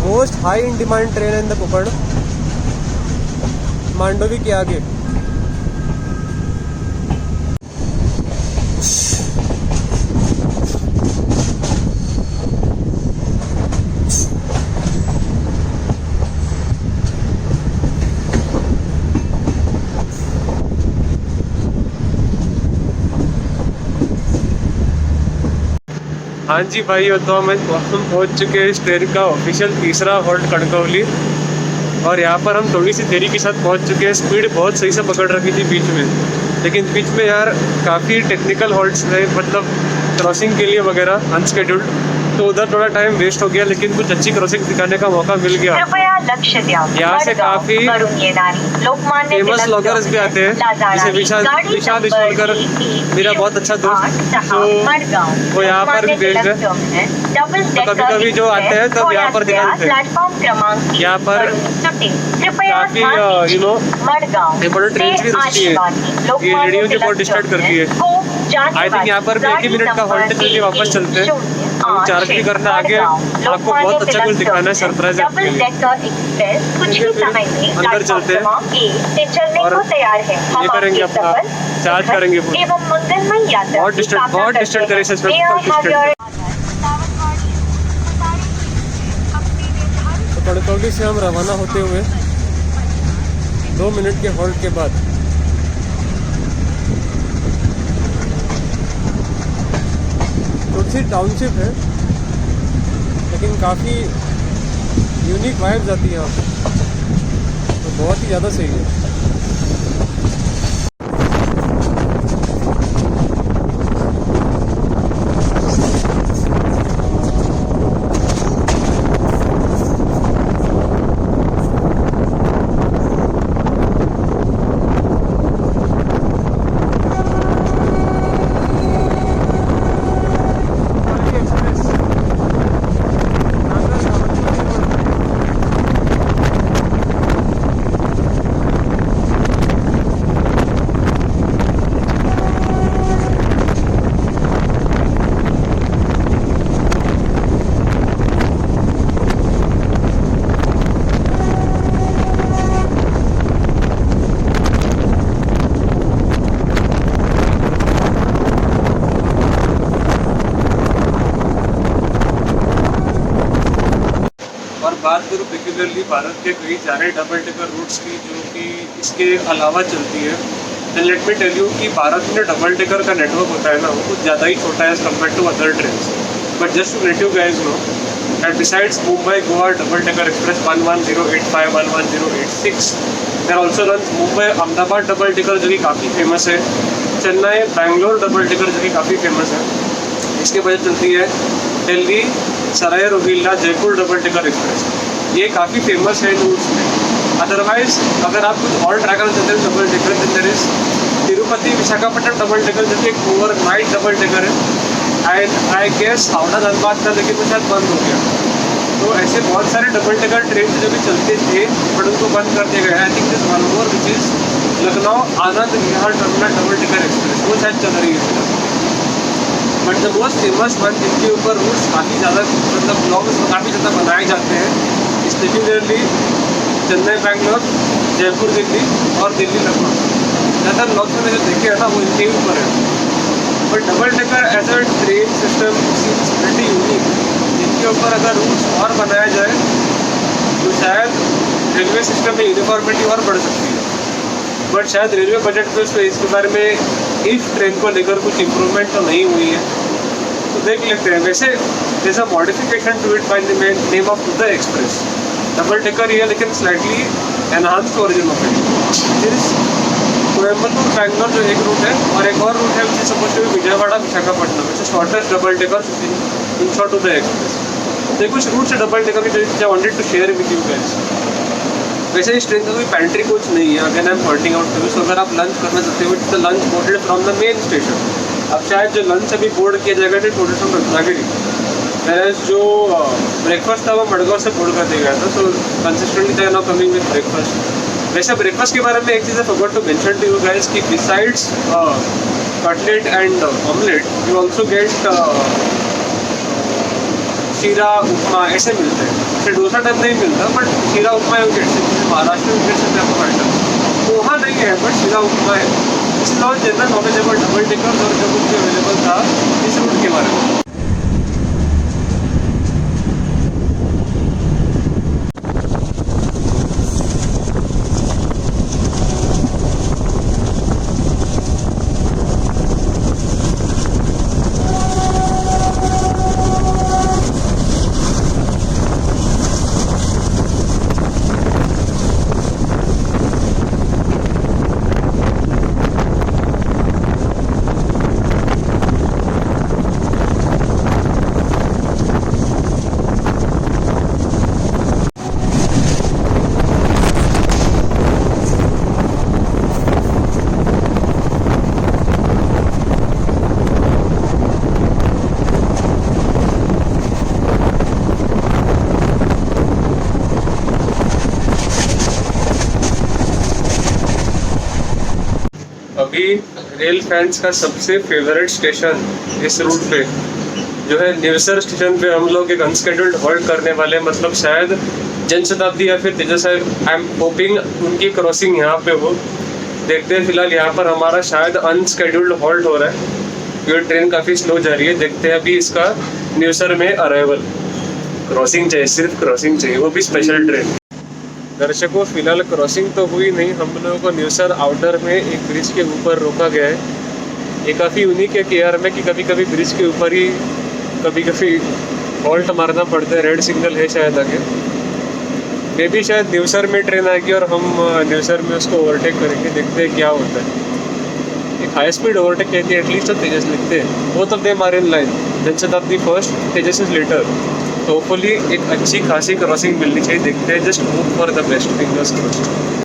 Most high in demand train in the Konkan, Mandovi के आगे। हाँ जी भाई, तो हम पहुँच चुके हैं इस ट्रेन का ऑफिशियल तीसरा हॉल्ट कणकवली, और यहाँ पर हम थोड़ी सी देरी के साथ पहुँच चुके हैं। स्पीड बहुत सही से पकड़ रखी थी बीच में, लेकिन बीच में यार काफ़ी टेक्निकल हॉल्ट्स है, मतलब क्रॉसिंग के लिए वगैरह अनस्केड्यूल्ड, तो उधर थोड़ा टाइम वेस्ट हो गया, लेकिन कुछ अच्छी क्रॉसिंग दिखाने का मौका मिल गया। यहाँ से काफी फेमस ब्लॉगर्स भी आते हैं, जैसे विशाल ईश्वरकर, मेरा बहुत अच्छा दोस्त, तो वो यहाँ पर भी भेज है। तो कभी कभी जो आते हैं तब यहाँ पर दिखाते हैं। यहाँ पर काफी इम्पोर्टेंट ट्रेन भी रुकती है, ये रेडियो जो बहुत डिस्टर्ब करती है। आई थिंक यहाँ पर भी 1 ही मिनट का हॉल्ट करके वापस चलते हैं। हम चार्ज भी करना आगे, आपको बहुत अच्छा कुछ दिखाना है, सरप्राइज आपके लिए। अंदर चलते हैं और ये करेंगे अपना चार्ज करेंगे फोन। बहुत डिस्टर्ब करे सच में, बहुत डिस्टर्ब। तो कड़कौली से हम रवाना होते हुए 2 मिनट के हॉल्ट के बाद तुलसी टाउनशिप है, लेकिन काफ़ी यूनिक वाइब्स आती है यहाँ पे, तो बहुत ही ज़्यादा सही है। बात करूँ पर्टिकुलरली भारत के कई सारे डबल डेकर रूट्स की जो कि इसके अलावा चलती है, then let me tell you कि भारत में डबल डेकर का नेटवर्क होता है ना, वो कुछ ज़्यादा ही छोटा है as compare to other trains. But just to let you guys know that besides Mumbai Goa double decker express 11085 11086 there also runs Mumbai Ahmedabad double decker जो कि काफ़ी फेमस है, चेन्नई बैंगलोर डबल डेकर जो कि काफ़ी फेमस है। इसके वजह चलती है Delhi Sarai Rohilla Jaipur double decker express, ये काफ़ी फेमस है रूट्स में। अदरवाइज अगर आप कुछ और ट्रैक करना चाहते हैं double decker, then there is Tirupati Visakhapatnam double decker जो कि एक ओवर नाइट डबल डेकर है। आई गेस हावड़ा धनबाद था, लेकिन वो शायद बंद हो गया। तो ऐसे बहुत सारे डबल डेकर ट्रेन जो भी चलते थे बट उनको बंद कर दिया गया। I think this one more which is Lucknow Anand Vihar terminal double decker express, वो शायद चल रही है। But the most famous one जिनके ऊपर रूट्स काफ़ी ज़्यादा मतलब ब्लॉग्स काफ़ी ज़्यादा बनाए जाते हैं, स्पेशली चेन्नई बैंगलोर जयपुर दिल्ली और दिल्ली लखनऊ, ज़्यादा ब्लॉग्स में जो देखे है ना वो इनके ऊपर है। But double decker as a train system seems pretty unique, इनके ऊपर अगर रूट्स और बनाया जाए तो शायद रेलवे सिस्टम में यूनिफॉर्मिटी और बढ़ सकती है। बट शायद रेलवे बजट में उसमें इसके बारे में इस ट्रेन को लेकर कुछ इम्प्रूवमेंट तो नहीं हुई है, तो देख लेते हैं। वैसे जैसा modification to it by the name of the express double decker ही है, लेकिन slightly enhanced version of it. Coimbatore Bangalore जो एक रूट है और एक और रूट है which is suppose to be Vijayawada Visakhapatnam, which is shortest double decker in short to the express. तो कुछ रूट है डबल डेकर की जो wanted to share with you guys. वैसे इस ट्रेन का कोई पैंट्री कोच नहीं है, again I am pointing out to you. So अगर आप लंच करना चाहते हो it's the lunch boarded from the main station. अब शायद जो लंच अभी बोर्ड किया जाएगा इट बोर्डेड फ्रॉम रत्नागिरी, वैसे जो ब्रेकफास्ट था वो मडगांव से बोर्ड कर दिया गया था। So consistently they are now coming with breakfast. वैसे ब्रेकफास्ट के बारे में एक चीज़ forgot to mention to you guys कि besides cutlet and omelette you also get sheera upma ऐसे मिलते हैं। फिर डोसा टाइप नहीं मिलता बट शीरा उपमा यू गेट सकते, महाराष्ट्र में गेट सकते हैं आपको। पोहा नहीं है बट शीरा उपमा है। इसके अलावा जनरल नॉलेजेबल डबल डेकर और जो कुछ अवेलेबल था इस रूट के बारे में। रेल फैंस का सबसे फेवरेट स्टेशन इस रूट पे जो है न्यूसर स्टेशन पे हम लोग एक अनस्केड्यूल्ड हॉल्ट करने वाले हैं। मतलब शायद जनशताब्दी या फिर तेजस आई एम होपिंग उनकी क्रॉसिंग यहाँ पे हो। देखते हैं। फिलहाल यहाँ पर हमारा शायद अनस्केड्यूल्ड हॉल्ट हो रहा है। ये ट्रेन काफ़ी स्लो जा रही है। देखते हैं अभी इसका न्यूसर में अराइवल। क्रॉसिंग चाहिए, सिर्फ क्रॉसिंग चाहिए, वो भी स्पेशल ट्रेन। दर्शकों फिलहाल क्रॉसिंग तो हुई नहीं। हम लोगों को न्यूसर आउटर में एक ब्रिज के ऊपर रोका गया है। ये काफ़ी यूनिक है केआर में कि कभी कभी ब्रिज के ऊपर ही कभी कभी हॉल्ट मारना पड़ता है। रेड सिग्नल है शायद आगे। मे भी शायद न्यूसर में ट्रेन आएगी और हम न्यूसर में उसको ओवरटेक करेंगे। देखते हैं क्या होता है। एक हाई स्पीड ओवरटेक कहती है एटलीस्ट, तो तेजस लिखते हैं। Both of them are in line. Janshatabdi first, Tejas is later. तो होपफुली एक अच्छी खासी क्रॉसिंग मिलनी चाहिए। देखते हैं। Just hope for the best. Fingers crossed.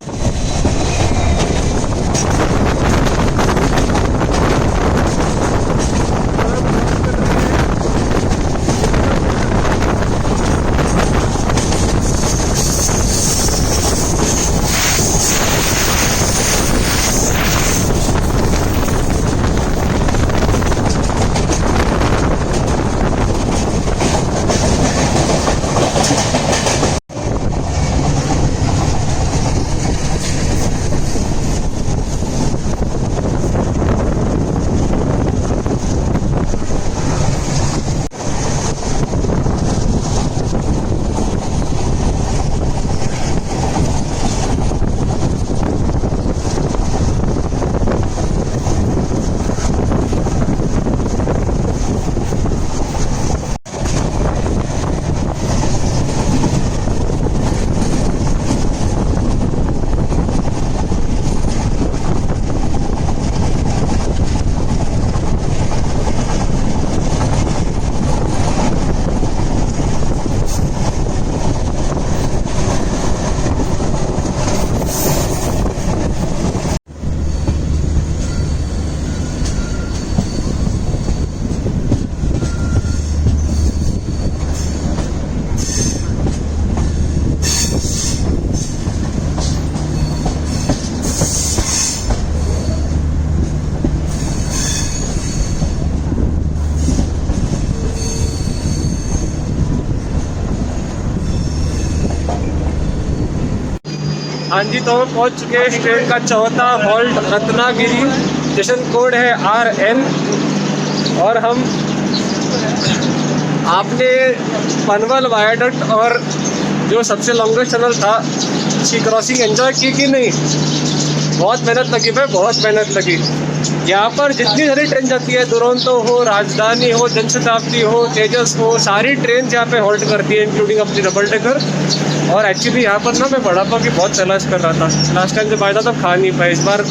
हाँ जी, तो हम पहुँच चुके हैं ट्रेन का चौथा हॉल्ट रत्नागिरी। स्टेशन कोड है RN। और हम आपने पनवल वायाडक्ट और जो सबसे लॉन्गेस्ट टनल था उसकी क्रॉसिंग एंजॉय की कि नहीं? बहुत मेहनत लगी भाई, बहुत मेहनत लगी। यहाँ पर जितनी सारी ट्रेन जाती है, दुरंतो हो, राजधानी हो, जनशताब्दी हो, तेजस हो, सारी ट्रेन यहाँ पे हॉल्ट करती है इंक्लूडिंग अपनी डबल डेकर। और एक्चुअली यहाँ पर ना मैं वड़ा पाव की बहुत तलाश कर रहा था। लास्ट टाइम जब आया था तब खा नहीं पाया। इस बार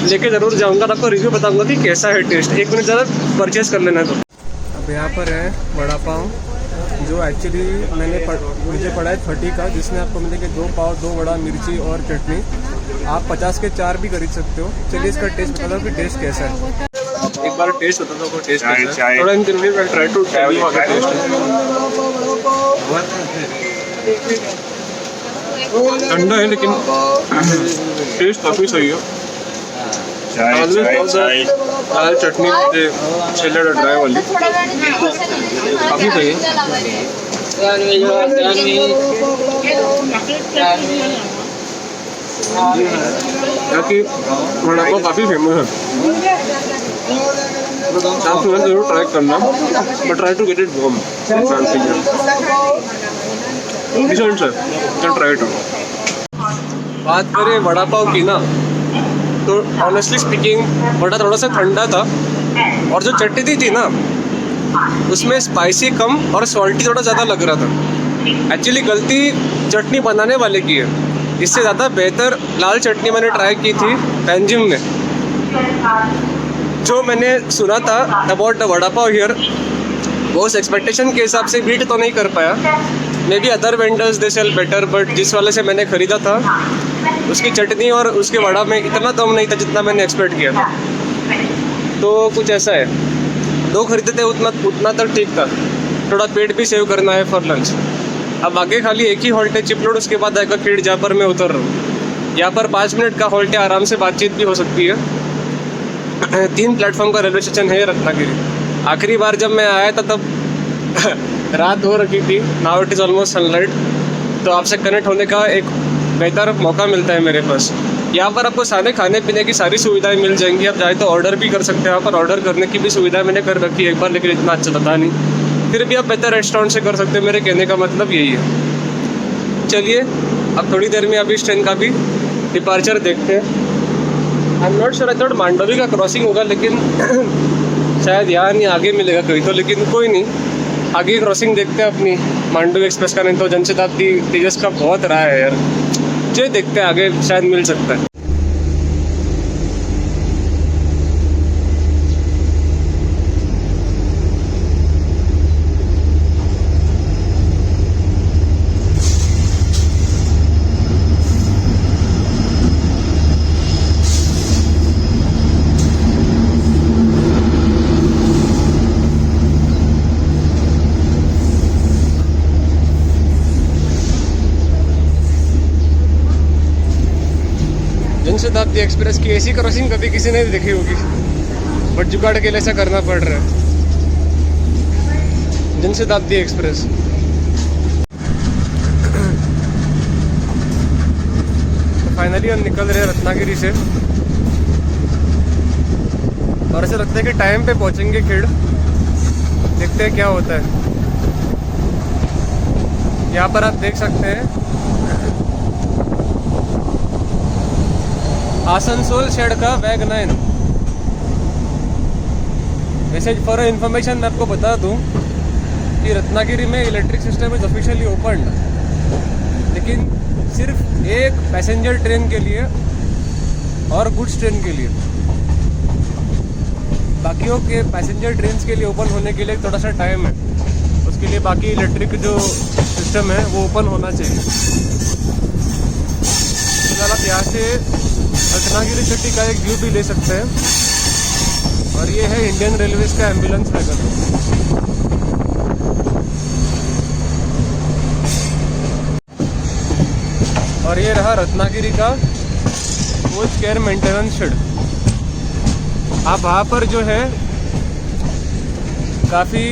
लेके ज़रूर जाऊँगा, तब आपको रिव्यू बताऊँगा कि कैसा है टेस्ट। एक मिनट ज़रा परचेज़ कर लेना। तो अब यहाँ पर है वड़ा पाव जो एक्चुअली मुझे पड़ा है 30 का, जिसमें आपको मिलेगा 2 पाव, 2 वड़ा, मिर्ची और चटनी। आप 50 के 4 भी खरीद सकते हो। चलिए इसका टेस्ट बता दो कि टेस्ट कैसा है। एक बार टेस्ट बता दो टेस्ट कैसा है। थोड़ा in try to tell you how taste है। ठंडा है लेकिन टेस्ट काफ़ी सही है। दाल चटनी छिले ड्राई वाली काफ़ी सही है। यहाँ की वड़ा पाव काफ़ी फेमस है। आप जरूर ट्राई करना, but try to get it warm. Try it. बात करें वड़ा पाव की ना, तो ऑनेस्टली स्पीकिंग वड़ा थोड़ा सा ठंडा था। और जो चटनी थी ना उसमें स्पाइसी कम और सॉल्टी थोड़ा ज़्यादा लग रहा था। एक्चुअली गलती चटनी बनाने वाले की है। इससे ज़्यादा बेहतर लाल चटनी मैंने ट्राई की थी पैंजिम में। जो मैंने सुना था about the vada pav here, वो उस एक्सपेक्टेशन के हिसाब से बीट तो नहीं कर पाया। May be other vendors they sell better, but जिस वाले से मैंने ख़रीदा था उसकी चटनी और उसके वड़ा में इतना दम नहीं था जितना मैंने एक्सपेक्ट किया था। तो कुछ ऐसा है, 2 खरीदे थे उतना तक ठीक था। थोड़ा पेट भी सेव करना है फॉर लंच। अब आगे खाली एक ही हॉल्ट है चिपलोड, उसके बाद आएगा खेड़ जहाँ पर मैं उतर रहा हूँ। यहाँ पर 5 मिनट का हॉल्ट है, आराम से बातचीत भी हो सकती है। 3 प्लेटफॉर्म का रेलवे स्टेशन है रत्नागिरी। आखिरी बार जब मैं आया था तब रात हो रखी थी, now it is almost sunlight, तो आपसे कनेक्ट होने का एक बेहतर मौका मिलता है मेरे पास। यहाँ पर आपको सारे खाने पीने की सारी सुविधाएं मिल जाएंगी, आप चाहे तो ऑर्डर भी कर सकते हैं। यहाँ पर ऑर्डर करने की भी सुविधा मैंने कर रखी है एक बार, लेकिन इतना अच्छा था नहीं, फिर भी आप बेहतर रेस्टोरेंट से कर सकते हैं। मेरे कहने का मतलब यही है। चलिए अब थोड़ी देर में अभी इस ट्रेन का भी डिपार्चर देखते हैं। I am not sure, I thought Mandovi का क्रॉसिंग होगा, लेकिन शायद यहाँ नहीं, आगे मिलेगा कहीं तो, लेकिन कोई नहीं, आगे क्रॉसिंग देखते हैं अपनी मांडवी एक्सप्रेस का, नहीं तो जनशताब्दी तेजस का बहुत रहा है यार। चलिए देखते हैं, आगे शायद मिल सकता है। जनशताब्दी एक्सप्रेस की ऐसी क्रॉसिंग कभी किसी ने देखी होगी, बट जुगाड़ के लिए ऐसा करना पड़ रहा है। जनशताब्दी एक्सप्रेस तो फाइनली हम निकल रहे हैं रत्नागिरी से, और ऐसा लगता है कि टाइम पे पहुंचेंगे खेड़। देखते हैं क्या होता है। यहाँ पर आप देख सकते हैं आसनसोल शेड का वैग 9। वैसे फॉर इन्फॉर्मेशन मैं आपको बता दूं कि रत्नागिरी में electric system is officially open, लेकिन सिर्फ एक पैसेंजर ट्रेन के लिए और गुड्स ट्रेन के लिए। बाकियों के पैसेंजर ट्रेन के लिए ओपन होने के लिए थोड़ा सा टाइम है, उसके लिए बाकी इलेक्ट्रिक जो सिस्टम है वो ओपन होना चाहिए। फिलहाल आप यहाँ से रत्नागिरी सिटी का एक व्यू भी ले सकते हैं, और ये है इंडियन रेलवेज का एम्बुलेंस वैगन। और ये रहा रत्नागिरी का कोच केयर मेंटेनेंस शेड। आप वहाँ पर जो है काफ़ी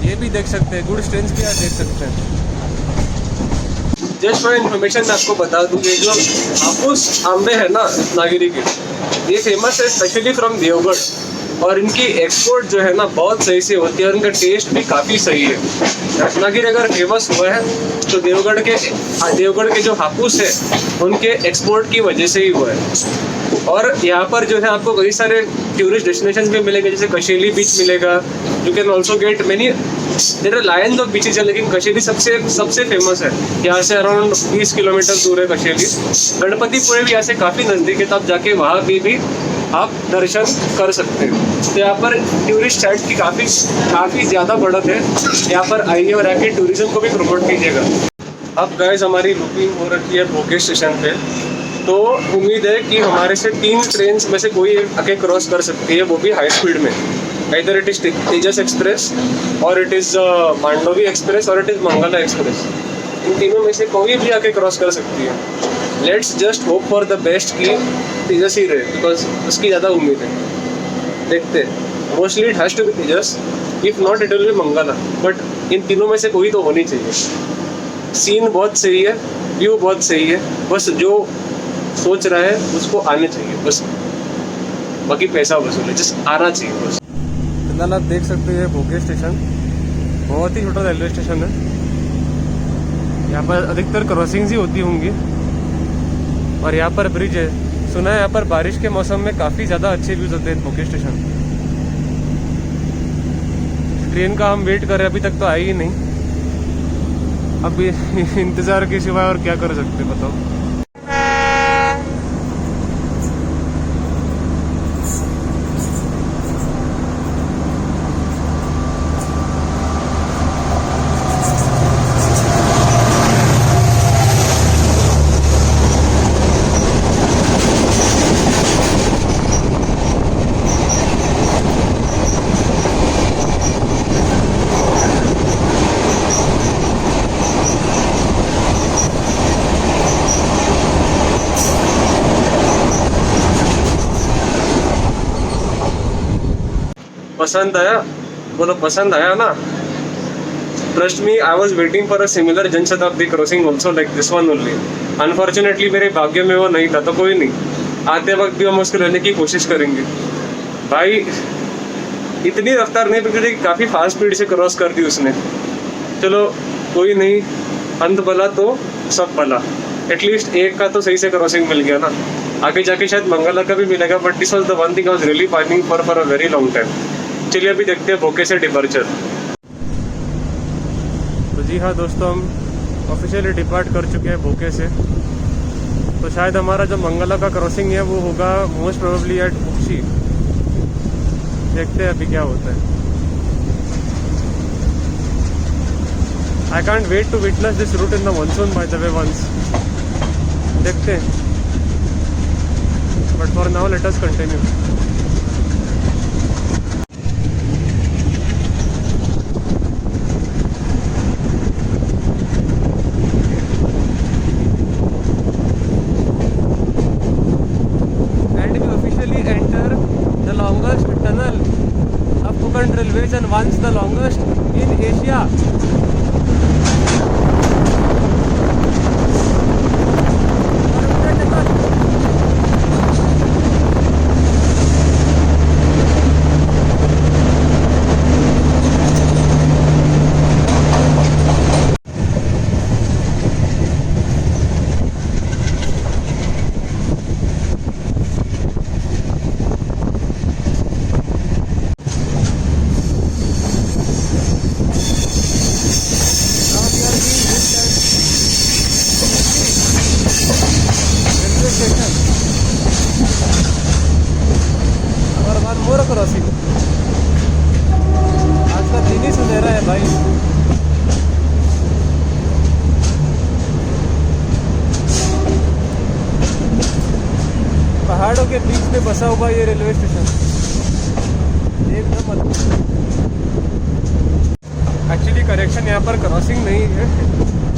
ये भी देख सकते हैं, गुड्स ट्रेन भी आप देख सकते हैं। जस्ट फॉर इन्फॉर्मेशन मैं आपको बता दूँ कि जो हापुस आंबे है ना रत्नागिरी के, ये फेमस है स्पेशली फ्रॉम देवगढ़, और इनकी एक्सपोर्ट जो है ना बहुत सही से होती है, और इनका टेस्ट भी काफ़ी सही है। रत्नागिरी अगर फेमस हुआ है तो देवगढ़ के जो हापुस है उनके एक्सपोर्ट की वजह से ही हुआ है। और यहाँ पर जो है आपको कई सारे टूरिस्ट डेस्टिनेशन भी मिलेंगे, जैसे कशेली बीच मिलेगा। You can also get many, there are lions of beaches है, लेकिन कशेली सबसे फेमस है। यहाँ से अराउंड 20 किलोमीटर दूर है कशेली। गणपतिपुरे भी यहाँ से काफ़ी नज़दीक है, तो आप जाके वहाँ भी आप दर्शन कर सकते हैं। तो यहाँ पर टूरिस्ट साइट की काफ़ी ज़्यादा बढ़त है। यहाँ पर आइए और आके टूरिज्म को भी प्रमोट कीजिएगा। अब गाइस हमारी बुकिंग हो रखी है भोगे स्टेशन पे, तो उम्मीद है कि हमारे से 3 ट्रेन में से कोई एक आके क्रॉस कर सकती है, वो भी हाई स्पीड में। इधर इट इज़ तेजस एक्सप्रेस, और इट इज़ मांडवी एक्सप्रेस, और इट इज़ मंगला एक्सप्रेस। इन तीनों में से कोई भी आके क्रॉस कर सकती है। Let's just hope for the best कि तेजस ही रहे, बिकॉज उसकी ज़्यादा उम्मीद है। देखते हैं, mostly it has to be Tejas, if not it will be Mangala, but in तीनों में से कोई तो होनी चाहिए। सीन बहुत सही है, व्यू बहुत सही है, बस जो सोच रहा है उसको आने चाहिए, बस बाकी पैसा वसूल है, जस्ट आना चाहिए बस। फिलहाल आप देख सकते हैं भोगे स्टेशन बहुत ही छोटा रेलवे स्टेशन है। यहाँ पर अधिकतर क्रॉसिंग्स ही होती होंगी, और यहाँ पर ब्रिज है। सुना है यहाँ पर बारिश के मौसम में काफ़ी ज़्यादा अच्छे व्यूज होते हैं भोगे स्टेशन। ट्रेन का हम वेट कर रहे हैं, अभी तक तो आई ही नहीं। अब इंतज़ार के सिवाय और क्या कर सकते बताओ। पसंद आया? बोलो पसंद आया ना? Trust me, I was waiting for a similar Janshatabdi crossing also like this one only. Unfortunately मेरे भाग्य में वो नहीं था, तो कोई नहीं, आते वक्त भी हम उसको लेने की कोशिश करेंगे। भाई इतनी रफ्तार नहीं पकड़ी, काफ़ी फास्ट स्पीड से क्रॉस कर दी उसने। चलो कोई नहीं, अंत भला तो सब भला, एटलीस्ट एक का तो सही से क्रॉसिंग मिल गया ना। आगे जाके शायद मंगला का भी मिलेगा, but this was the one thing I was really fighting for a very long time. चलिए अभी देखते हैं भोके से डिपार्चर। तो जी हाँ दोस्तों, हम ऑफिशियली डिपार्ट कर चुके हैं भोके से। तो शायद हमारा जो मंगला का क्रॉसिंग है वो होगा मोस्ट प्रोबेबली एट उक्षी। देखते हैं अभी क्या होता है। I can't wait to witness this route in the monsoon by the way once. देखते हैं, but for now let us continue. And we officially enter the longest tunnel of Konkan Railways and once the longest in Asia. Crossing आज का दिन ही सुनहरा है भाई। पहाड़ों के बीच में बसा हुआ ये रेलवे स्टेशन एकदम अद्भुत। एक्चुअली करेक्शन, यहाँ पर क्रॉसिंग नहीं है,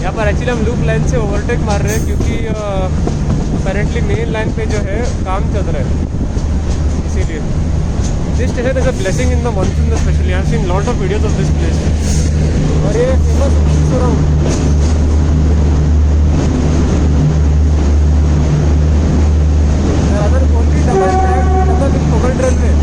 यहाँ पर एक्चुअली हम लूप लाइन से ओवरटेक मार रहे हैं, क्योंकि अपेरेंटली मेन लाइन पे जो है काम चल रहा है, इसीलिए। This station is a blessing in the monsoon especially. I have seen lot of videos of this place. और ये famous surround. Rather only double track, double in Konkan Railway.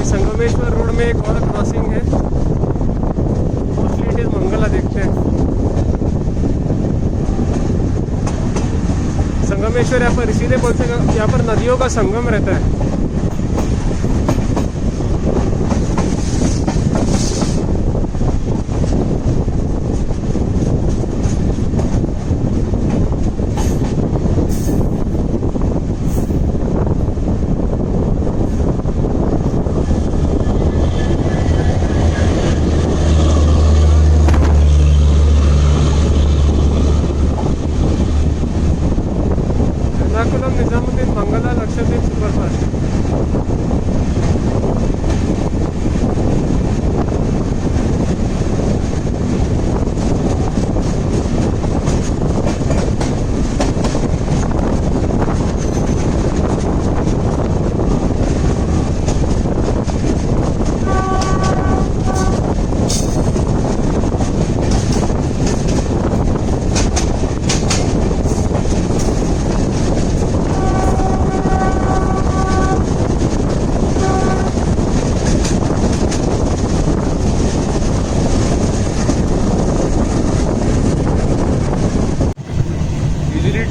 Sangameshwar road में एक और क्रॉसिंग है, मोस्टली इट इज मंगला। देखते हैं संगमेश्वर यहाँ पर इसीलिए बोलते हैं, यहाँ पर नदियों का संगम रहता है। निजामुद्दीन मंगला लक्षद्वीप सुपरफास्ट।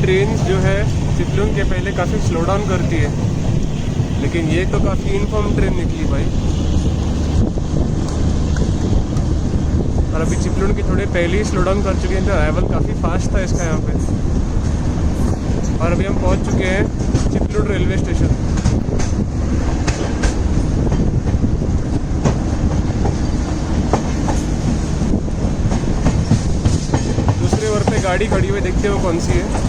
ट्रेन जो है चिपलून के पहले काफ़ी स्लो डाउन करती है, लेकिन ये तो काफ़ी इनफॉर्म ट्रेन निकली भाई। और अभी चिपलून की थोड़े पहले ही स्लो डाउन कर चुके हैं, तो अराइवल काफ़ी फास्ट था इसका यहाँ पे। और अभी हम पहुँच चुके हैं चिपलून रेलवे स्टेशन। दूसरे ओर पे गाड़ी खड़ी हुई, देखते हो कौन सी है।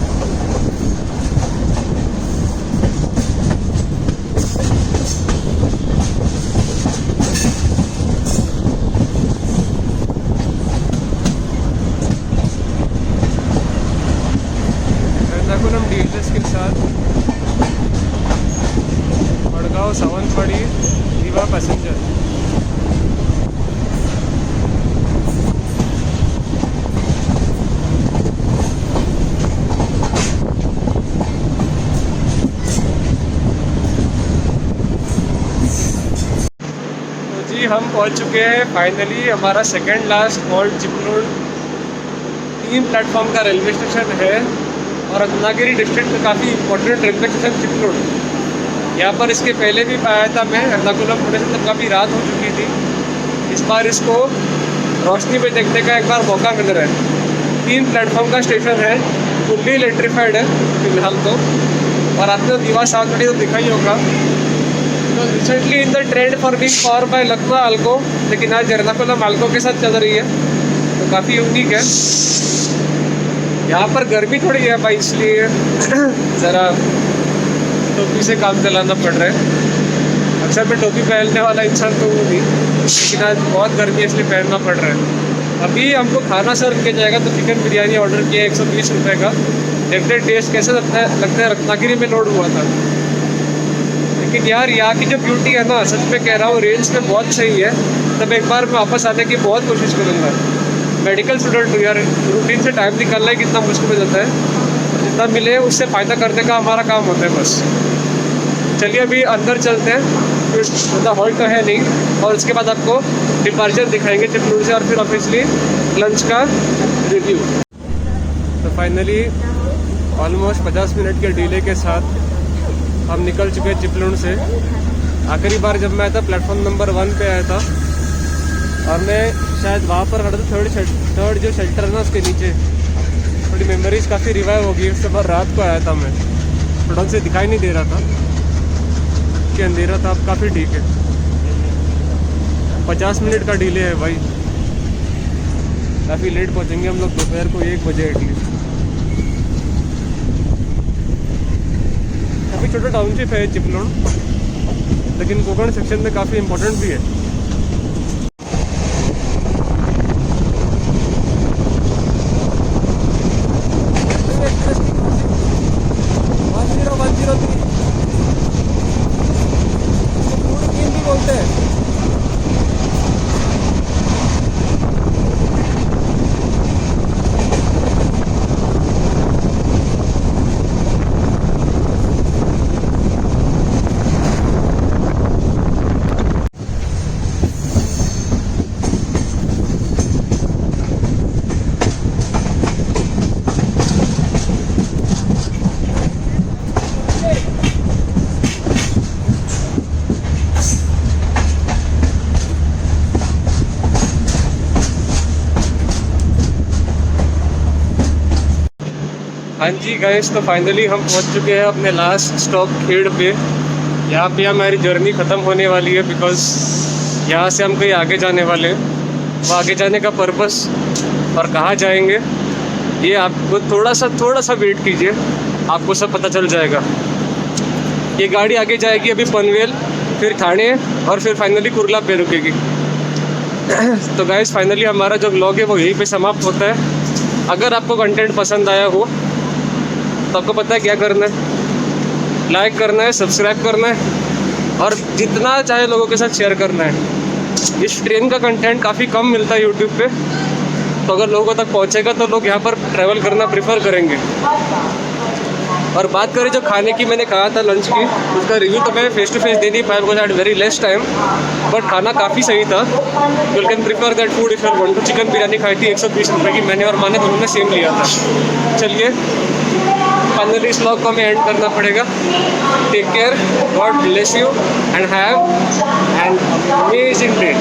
जी हम पहुंच चुके हैं फाइनली हमारा second last halt Chiplun. 3 platform का रेलवे स्टेशन है और रत्नागिरी डिस्ट्रिक्ट में काफ़ी इंपॉर्टेंट रेलवे स्टेशन चिपलून। यहाँ पर इसके पहले भी आया था मैं, एर्नाकुलम होने से तब काफ़ी रात हो चुकी थी। इस बार इसको रोशनी में देखने का एक बार मौका मिल रहा है। 3 प्लेटफॉर्म का स्टेशन है, फुल्ली इलेक्ट्रीफाइड है फिलहाल तो, और आपने दीवार साथ तो दिखा ही होगा। तो recently in the trend for being power by Lucknow आल्को, लेकिन आज एर्नाकुलम आल्को के साथ चल रही है, तो काफ़ी यूनिक है। यहाँ पर गर्मी थोड़ी है भाई, इसलिए ज़रा टोपी से काम चलाना पड़ रहा है। अक्सर मैं टोपी पहनने वाला इंसान तो वो नहीं, लेकिन आज बहुत गर्मी है इसलिए पहनना पड़ रहा है। अभी हमको खाना सर्व किया जाएगा, तो चिकन बिरयानी ऑर्डर किया 120 रुपये का। देखते टेस्ट कैसे लगता है रत्नागिरी में लोड हुआ था। लेकिन यार यहाँ की जो ब्यूटी है ना, सच में कह रहा हूँ, रेंज में बहुत सही है। तब एक बार मैं वापस आने की बहुत कोशिश करूँगा। मेडिकल स्टूडेंट हूँ यार, रूटीन से टाइम निकालना ही कितना मुश्किल हो जाता है। जितना मिले उससे फ़ायदा करने का हमारा काम होता है बस। चलिए अभी अंदर चलते हैं, फिर ज़्यादा हॉल्ट तो है नहीं, और उसके बाद आपको डिपार्चर दिखाएंगे चिपलून से, और फिर ऑब्वियसली लंच का रिव्यू। तो फाइनली ऑलमोस्ट 50 मिनट के डिले के साथ हम निकल चुके हैं चिपलून से। आखिरी बार जब मैं आया था प्लेटफॉर्म नंबर 1 पे आया था, और मैं शायद वहाँ पर खड़ा था थर्ड जो शेल्टर है ना उसके नीचे। थोड़ी मेमोरीज काफ़ी रिवाइव हो गई। उसके बाद रात को आया था मैं, थोड़ा से दिखाई नहीं दे रहा था कि अंधेरा था। अब काफ़ी ठीक है। 50 मिनट का डिले है भाई, काफ़ी लेट पहुँचेंगे हम लोग दोपहर को 1 बजे एटलीस्ट। काफ़ी छोटा टाउनशिप है चिपलून, लेकिन कोकण सेक्शन में काफ़ी इम्पोर्टेंट भी है। बोलते हैं हाँ जी गाइस, तो फाइनली हम पहुंच चुके हैं अपने लास्ट स्टॉप खेड़ पे। यहाँ पे हमारी जर्नी ख़त्म होने वाली है, बिकॉज़ यहाँ से हम कहीं आगे जाने वाले हैं। वो आगे जाने का पर्पस और कहाँ जाएंगे ये आपको थोड़ा सा वेट कीजिए, आपको सब पता चल जाएगा। ये गाड़ी आगे जाएगी अभी पनवेल, फिर थाने, और फिर फाइनली कुर्ला पे रुकेगी। तो गाइस फाइनली हमारा जो व्लॉग है वो यहीं पे समाप्त होता है। अगर आपको कंटेंट पसंद आया हो तो आपको पता है क्या करना है, लाइक करना है, सब्सक्राइब करना है, और जितना चाहे लोगों के साथ शेयर करना है। इस ट्रेन का कंटेंट काफ़ी कम मिलता है यूट्यूब पे, तो अगर लोगों तक पहुंचेगा तो लोग यहाँ पर ट्रैवल करना प्रेफर करेंगे। और बात करें जो खाने की, मैंने कहा था लंच की, उसका रिव्यू तो मैं फेस टू फेस दे नहीं पाया, because I had very less time, but खाना काफ़ी सही था। You can prefer that food if you want to. Chicken biryani खाई थी 120 रुपये की, मैंने और माने दोनों ने सेम लिया था। चलिए फाइनली इस व्लॉग को हमें एंड करना पड़ेगा। Take care, God bless you, and have an amazing day.